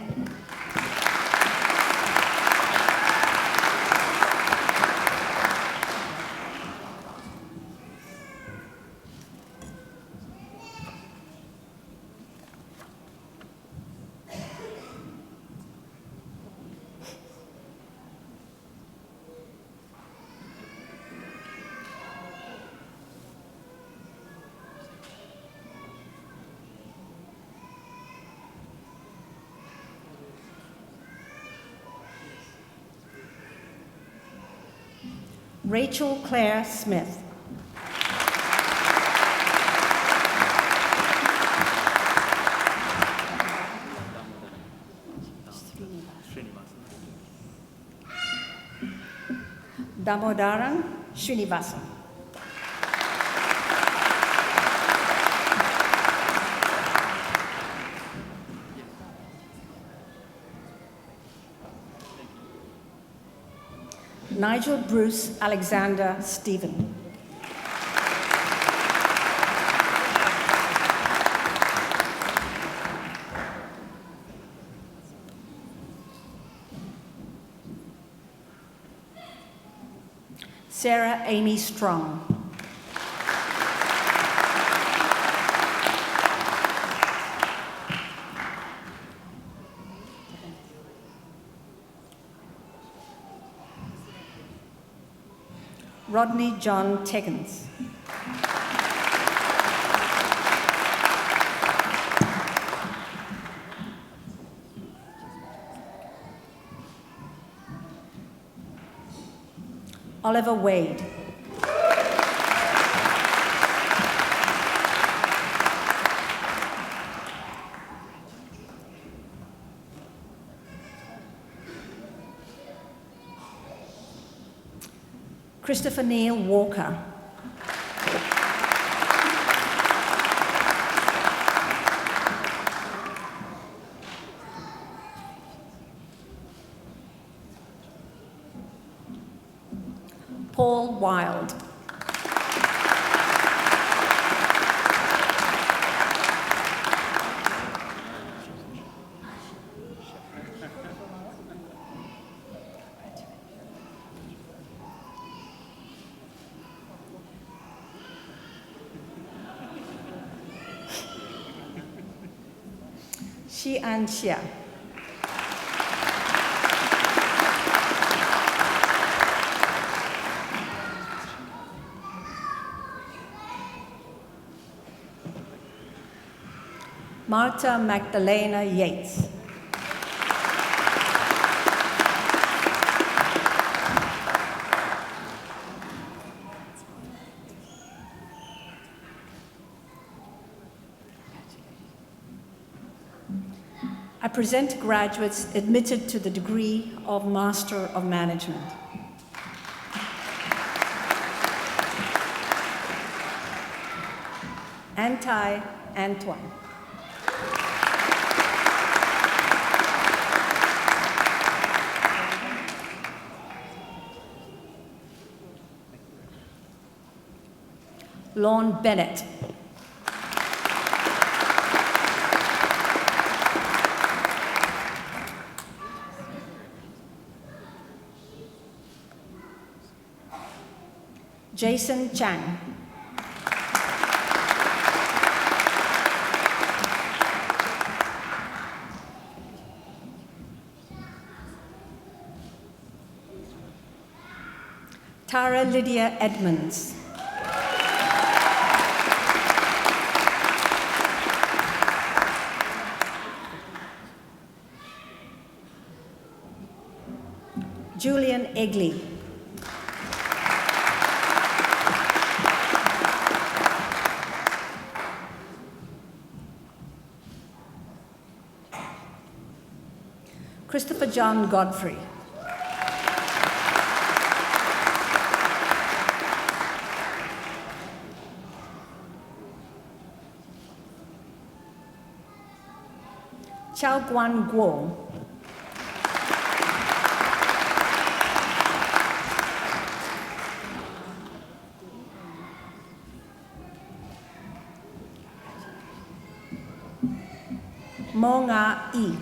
Rachel Claire Smith. Damodaran Srinivasan. Nigel Bruce Alexander Stephen. Sarah Amy Strong. Rodney John Teggins. Oliver Wade. Christopher Neil Walker. Paul Wild. Xian Xia. Marta Magdalena Yates. I present graduates admitted to the degree of Master of Management. Antai Antoine. Lorne Bennett. Jason Chang. Tara Lydia Edmonds. Julian Egley. Christopher John Godfrey. Chao Guan Guo. Mo Nga I.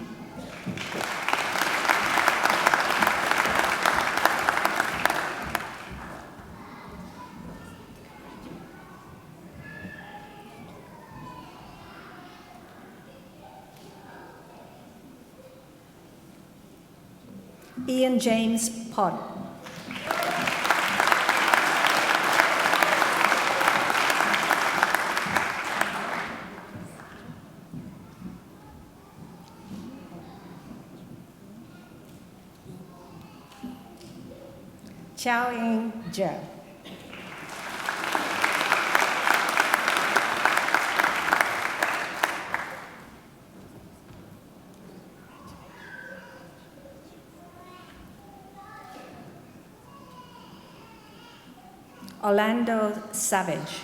Ian James Pod. Chow Ing Joe. Orlando Savage.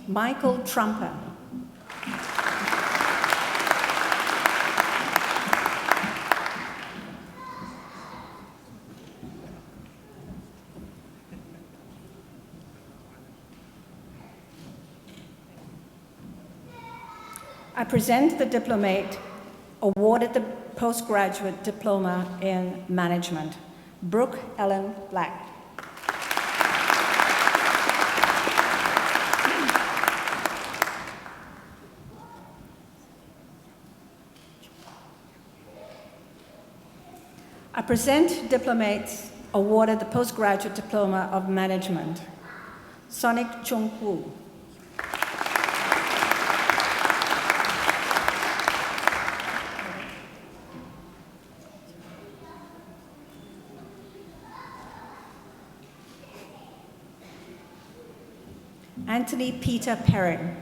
Michael Trumper. I present the diplomate awarded the postgraduate diploma in management, Brooke Ellen Black. I present diplomates awarded the postgraduate diploma of management, Sonic Chung Wu. Anthony Peter Perrin.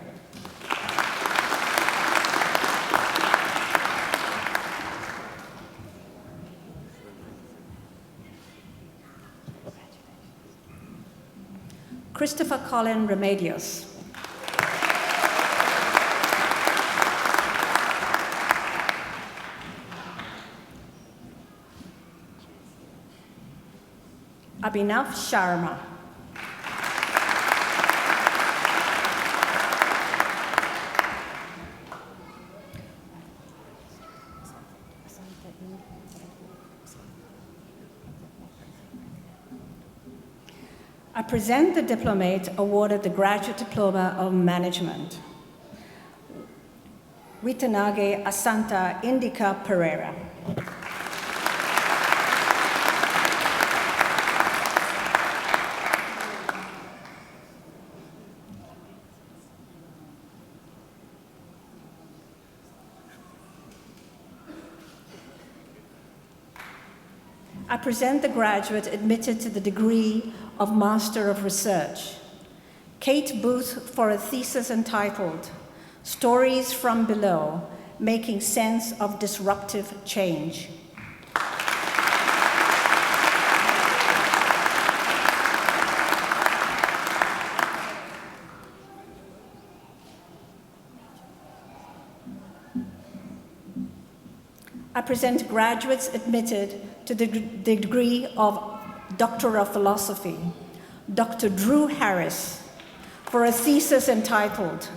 Christopher Colin Remedios. Abhinav Sharma. I present the diplomate awarded the graduate diploma of management, Witanage Asanta Indica Pereira. I present the graduate admitted to the degree of Master of Research, Kate Booth, for a thesis entitled Stories from Below, Making Sense of Disruptive Change. I present graduates admitted to the degree of Doctor of Philosophy, Dr. Drew Harris, for a thesis entitled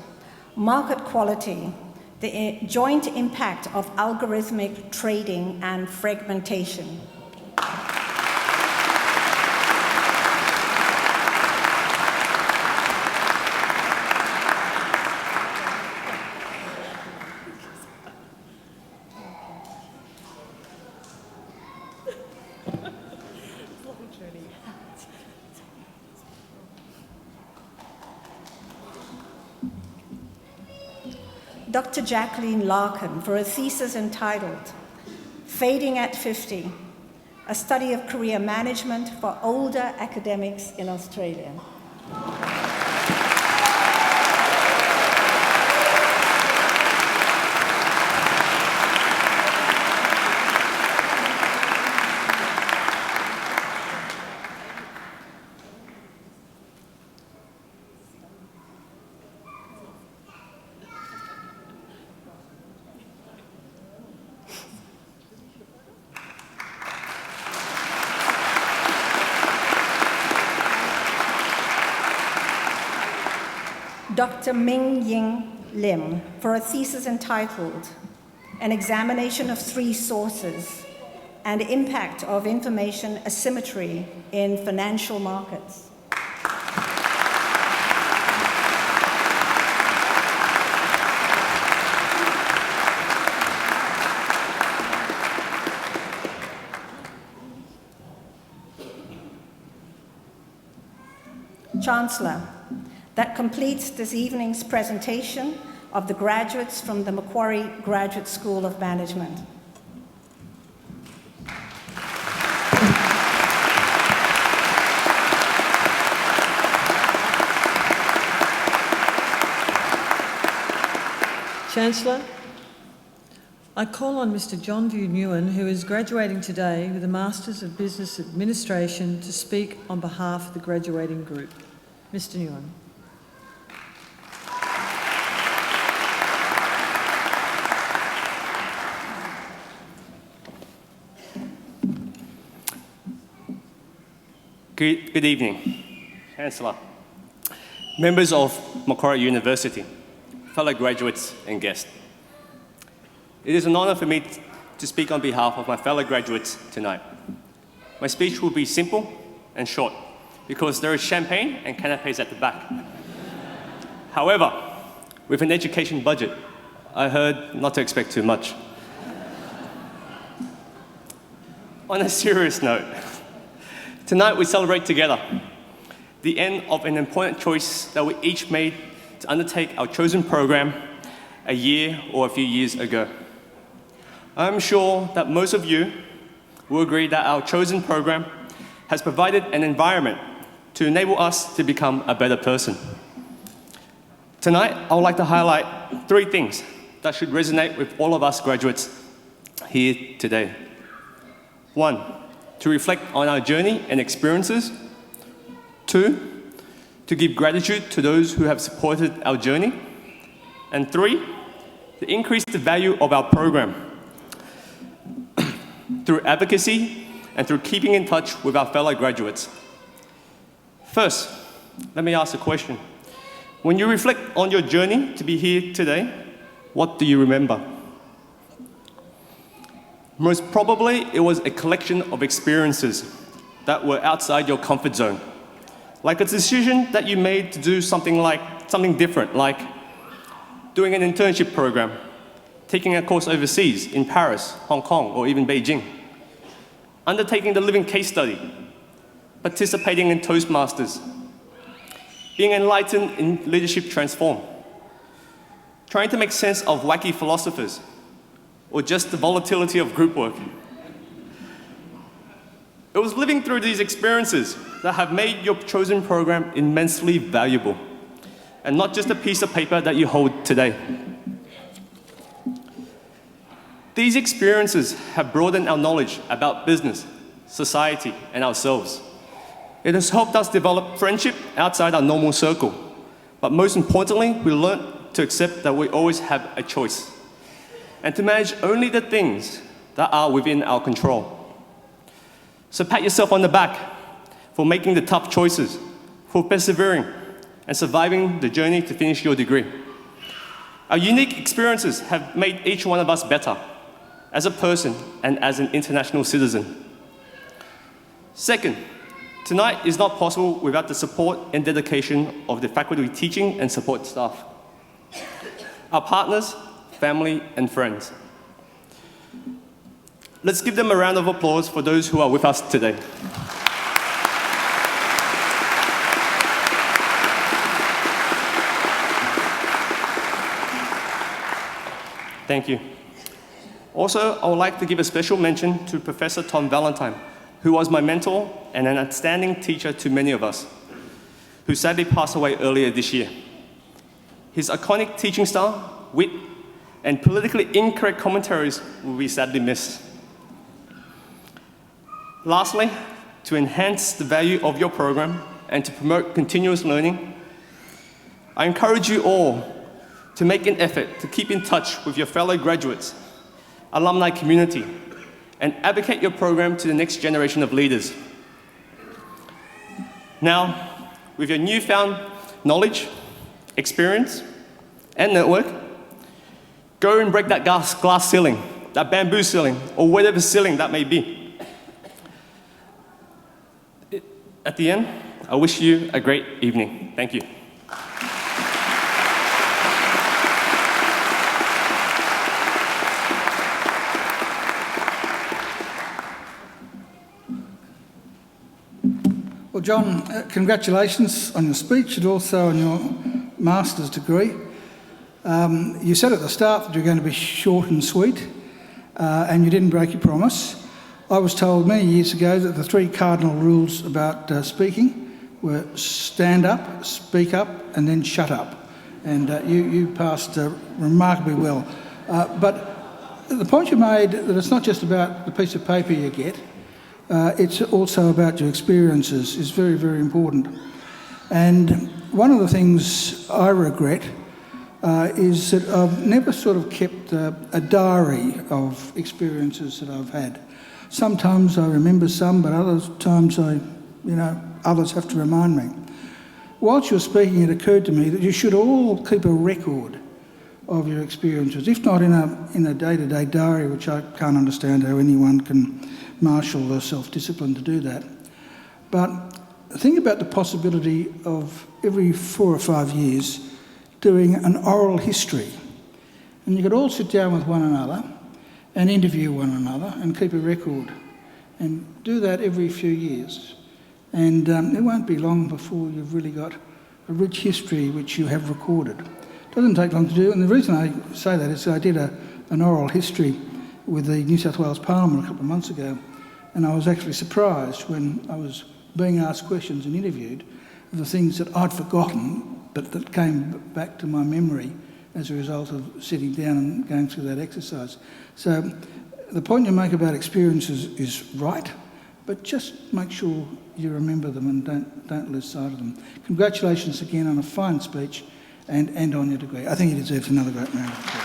Market Quality, the Joint Impact of Algorithmic Trading and Fragmentation. Dr. Jacqueline Larkin for a thesis entitled Fading at 50, a study of career management for older academics in Australia. Dr. Ming Ying Lim for a thesis entitled An Examination of Three Sources and Impact of Information Asymmetry in Financial Markets. Chancellor, that completes this evening's presentation of the graduates from the Macquarie Graduate School of Management. Chancellor, I call on Mr John View Nguyen, who is graduating today with a Masters of Business Administration, to speak on behalf of the graduating group. Mr Nguyen. Good evening, Chancellor, members of Macquarie University, fellow graduates and guests. It is an honour for me to speak on behalf of my fellow graduates tonight. My speech will be simple and short because there is champagne and canapes at the back. However, with an education budget, I heard not to expect too much. On a serious note, tonight we celebrate together the end of an important choice that we each made to undertake our chosen program a year or a few years ago. I'm sure that most of you will agree that our chosen program has provided an environment to enable us to become a better person. Tonight, I would like to highlight three things that should resonate with all of us graduates here today. One, to reflect on our journey and experiences. Two, to give gratitude to those who have supported our journey. And three, to increase the value of our program through advocacy and through keeping in touch with our fellow graduates. First, let me ask a question. When you reflect on your journey to be here today, what do you remember? Most probably, it was a collection of experiences that were outside your comfort zone. Like a decision that you made to do something different, like doing an internship program, taking a course overseas in Paris, Hong Kong, or even Beijing, undertaking the living case study, participating in Toastmasters, being enlightened in Leadership Transform, trying to make sense of wacky philosophers, or just the volatility of group work. It was living through these experiences that have made your chosen program immensely valuable, and not just a piece of paper that you hold today. These experiences have broadened our knowledge about business, society, and ourselves. It has helped us develop friendship outside our normal circle. But most importantly, we learned to accept that we always have a choice, and to manage only the things that are within our control. So pat yourself on the back for making the tough choices, for persevering, and surviving the journey to finish your degree. Our unique experiences have made each one of us better as a person and as an international citizen. Second, tonight is not possible without the support and dedication of the faculty teaching and support staff, our partners, family, and friends. Let's give them a round of applause for those who are with us today. Thank you. Also, I would like to give a special mention to Professor Tom Valentine, who was my mentor and an outstanding teacher to many of us, who sadly passed away earlier this year. His iconic teaching style, wit, and politically incorrect commentaries will be sadly missed. Lastly, to enhance the value of your program and to promote continuous learning, I encourage you all to make an effort to keep in touch with your fellow graduates, alumni community, and advocate your program to the next generation of leaders. Now, with your newfound knowledge, experience, and network, go and break that glass ceiling, that bamboo ceiling, or whatever ceiling that may be. At the end, I wish you a great evening. Thank you. Well, John, congratulations on your speech and also on your master's degree. You said at the start that you were going to be short and sweet, and you didn't break your promise. I was told many years ago that the 3 cardinal rules about speaking were stand up, speak up, and then shut up. And you passed remarkably well. But the point you made, that it's not just about the piece of paper you get, it's also about your experiences, is very, very important. And one of the things I regret is that I've never sort of kept a diary of experiences that I've had. Sometimes I remember some, but other times others have to remind me. Whilst you were speaking, it occurred to me that you should all keep a record of your experiences, if not in a day-to-day diary, which I can't understand how anyone can marshal their self-discipline to do that. But think about the possibility of every 4 or 5 years doing an oral history. And you could all sit down with one another and interview one another and keep a record. And do that every few years. And it won't be long before you've really got a rich history which you have recorded. It doesn't take long to do, and the reason I say that is I did an oral history with the New South Wales Parliament a couple of months ago, and I was actually surprised when I was being asked questions and interviewed of the things that I'd forgotten but that came back to my memory as a result of sitting down and going through that exercise. So the point you make about experiences is right, but just make sure you remember them and don't lose sight of them. Congratulations again on a fine speech and on your degree. I think you deserve another great round of applause.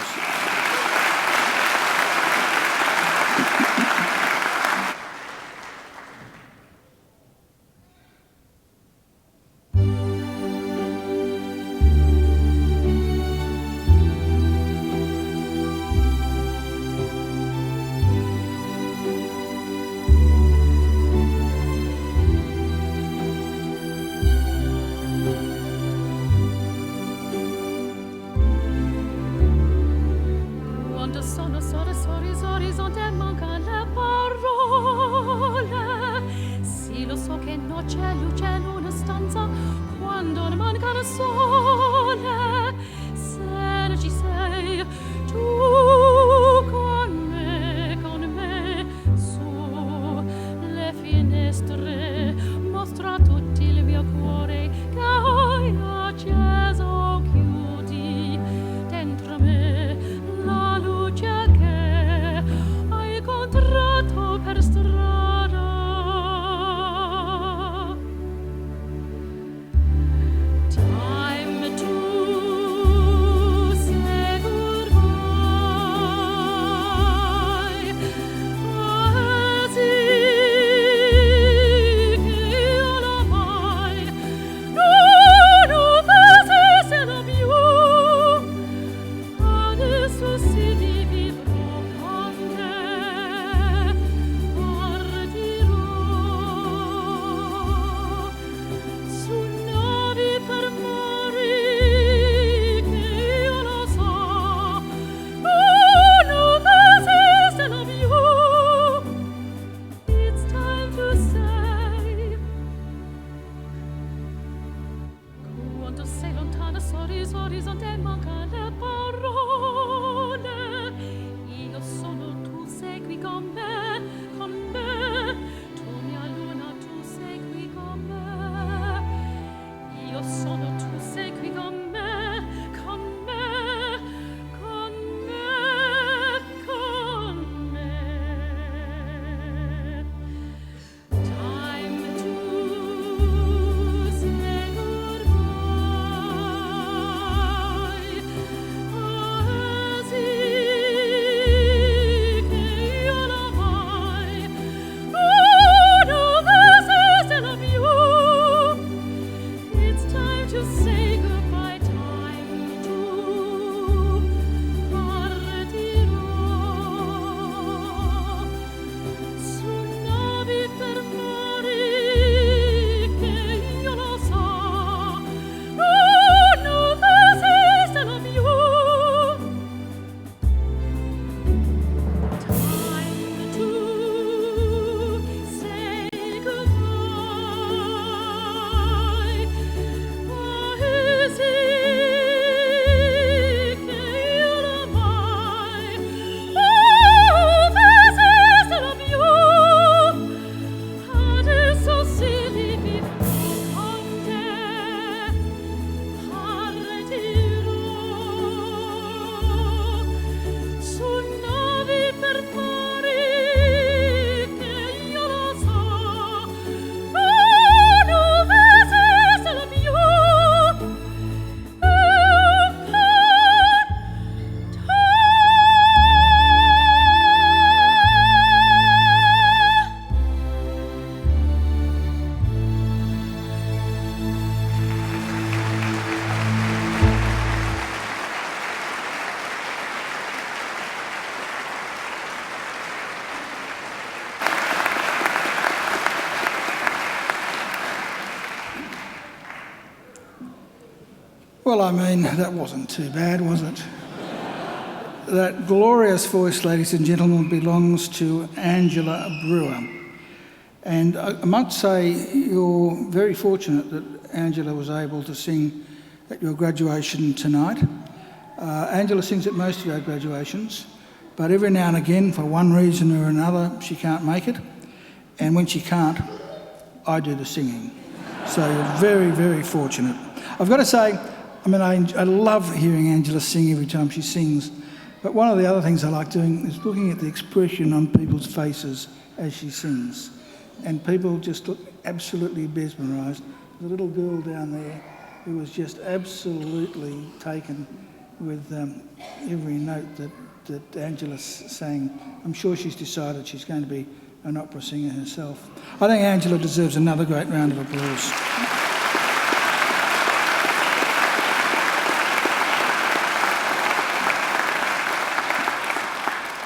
Well, I mean, that wasn't too bad, was it? That glorious voice, ladies and gentlemen, belongs to Angela Brewer. And I must say you're very fortunate that Angela was able to sing at your graduation tonight. Angela sings at most of our graduations, but every now and again, for one reason or another, she can't make it. And when she can't, I do the singing. So you're very, very fortunate. I've got to say, I mean, I love hearing Angela sing every time she sings, but one of the other things I like doing is looking at the expression on people's faces as she sings. And people just look absolutely mesmerised. The little girl down there who was just absolutely taken with every note that Angela sang. I'm sure she's decided she's going to be an opera singer herself. I think Angela deserves another great round of applause.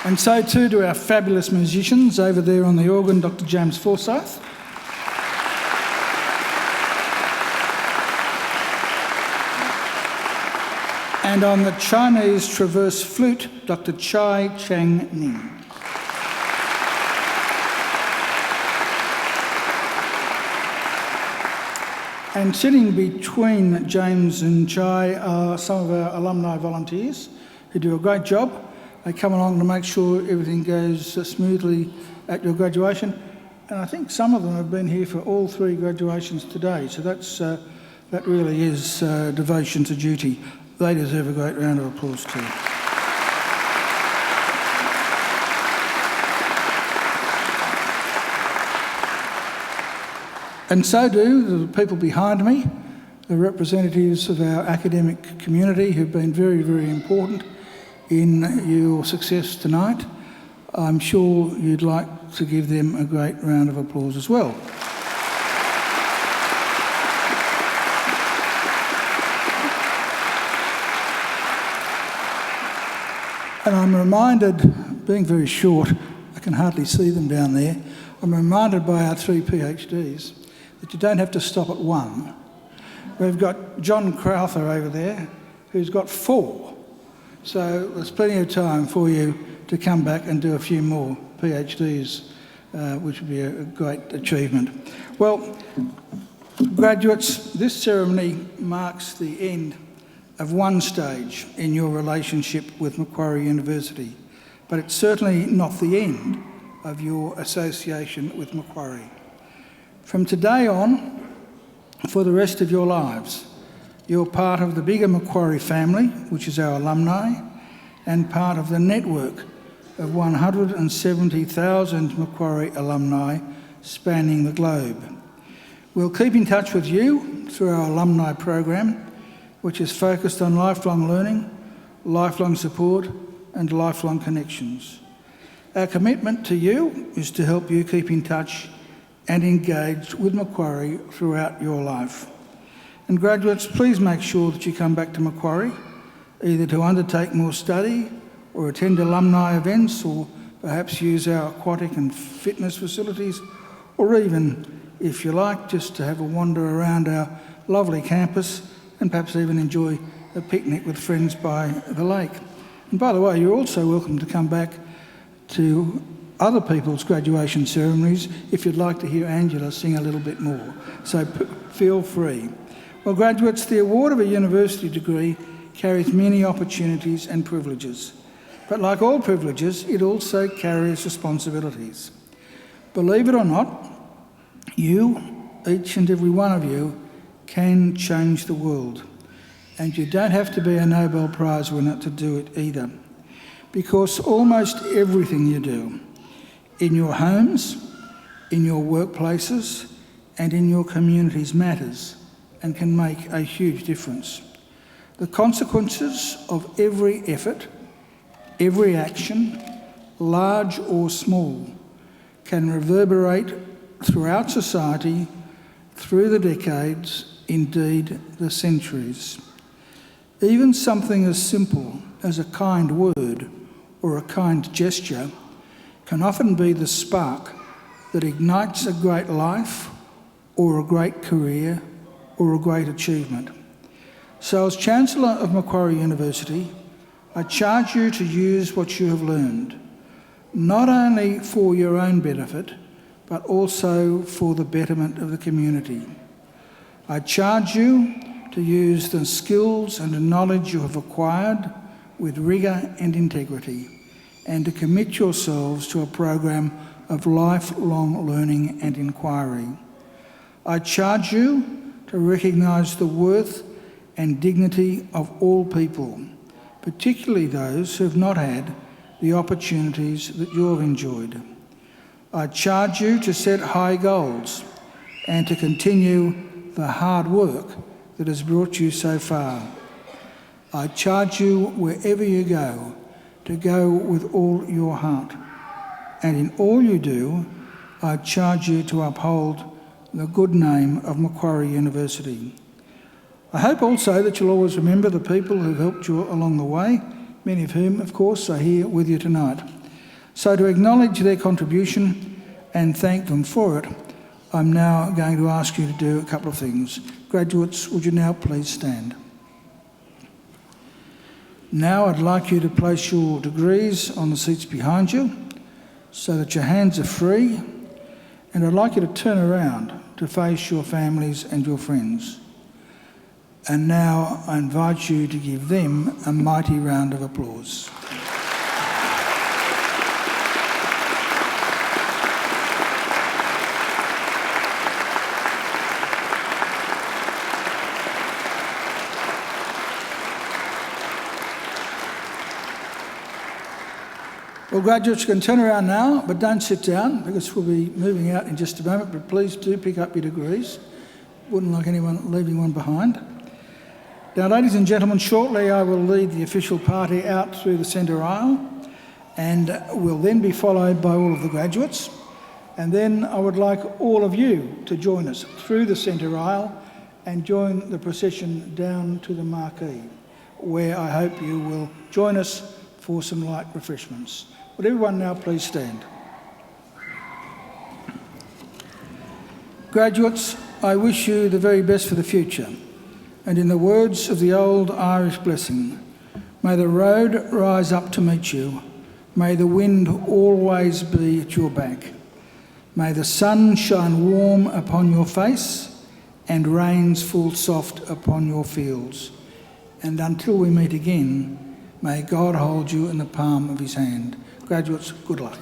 And so too to our fabulous musicians over there on the organ, Dr. James Forsyth. And on the Chinese traverse flute, Dr. Chai Chang Ning. And sitting between James and Chai are some of our alumni volunteers who do a great job. They come along to make sure everything goes smoothly at your graduation. And I think some of them have been here for all three graduations today. So that really is devotion to duty. They deserve a great round of applause too. And so do the people behind me, the representatives of our academic community who've been very, very important in your success tonight. I'm sure you'd like to give them a great round of applause as well. And I'm reminded, being very short, I can hardly see them down there, I'm reminded by our three PhDs that you don't have to stop at one. We've got John Crowther over there, who's got 4. So there's plenty of time for you to come back and do a few more PhDs, which would be a great achievement. Well, graduates, this ceremony marks the end of one stage in your relationship with Macquarie University, but it's certainly not the end of your association with Macquarie. From today on, for the rest of your lives, you're part of the bigger Macquarie family, which is our alumni, and part of the network of 170,000 Macquarie alumni spanning the globe. We'll keep in touch with you through our alumni program, which is focused on lifelong learning, lifelong support, and lifelong connections. Our commitment to you is to help you keep in touch and engaged with Macquarie throughout your life. And graduates, please make sure that you come back to Macquarie, either to undertake more study or attend alumni events or perhaps use our aquatic and fitness facilities, or even, if you like, just to have a wander around our lovely campus and perhaps even enjoy a picnic with friends by the lake. And by the way, you're also welcome to come back to other people's graduation ceremonies if you'd like to hear Angela sing a little bit more. So feel free. Well, graduates, the award of a university degree carries many opportunities and privileges. But like all privileges, it also carries responsibilities. Believe it or not, you, each and every one of you, can change the world. And you don't have to be a Nobel Prize winner to do it either. Because almost everything you do, in your homes, in your workplaces, and in your communities matters and can make a huge difference. The consequences of every effort, every action, large or small, can reverberate throughout society, through the decades, indeed the centuries. Even something as simple as a kind word or a kind gesture can often be the spark that ignites a great life or a great career or a great achievement. So as Chancellor of Macquarie University, I charge you to use what you have learned, not only for your own benefit, but also for the betterment of the community. I charge you to use the skills and the knowledge you have acquired with rigour and integrity, and to commit yourselves to a program of lifelong learning and inquiry. I charge you to recognise the worth and dignity of all people, particularly those who have not had the opportunities that you have enjoyed. I charge you to set high goals and to continue the hard work that has brought you so far. I charge you, wherever you go, to go with all your heart. And in all you do, I charge you to uphold the good name of Macquarie University. I hope also that you'll always remember the people who've helped you along the way, many of whom, of course, are here with you tonight. So to acknowledge their contribution and thank them for it, I'm now going to ask you to do a couple of things. Graduates, would you now please stand? Now I'd like you to place your degrees on the seats behind you so that your hands are free, and I'd like you to turn around to face your families and your friends. And now I invite you to give them a mighty round of applause. Well, graduates, you can turn around now, but don't sit down because we'll be moving out in just a moment, but please do pick up your degrees. Wouldn't like anyone leaving one behind. Now, ladies and gentlemen, shortly I will lead the official party out through the centre aisle, and will then be followed by all of the graduates. And then I would like all of you to join us through the centre aisle and join the procession down to the Macquarie, where I hope you will join us for some light refreshments. Would everyone now please stand? Graduates, I wish you the very best for the future. And in the words of the old Irish blessing, may the road rise up to meet you. May the wind always be at your back. May the sun shine warm upon your face and rains fall soft upon your fields. And until we meet again, may God hold you in the palm of his hand. Graduates, good luck.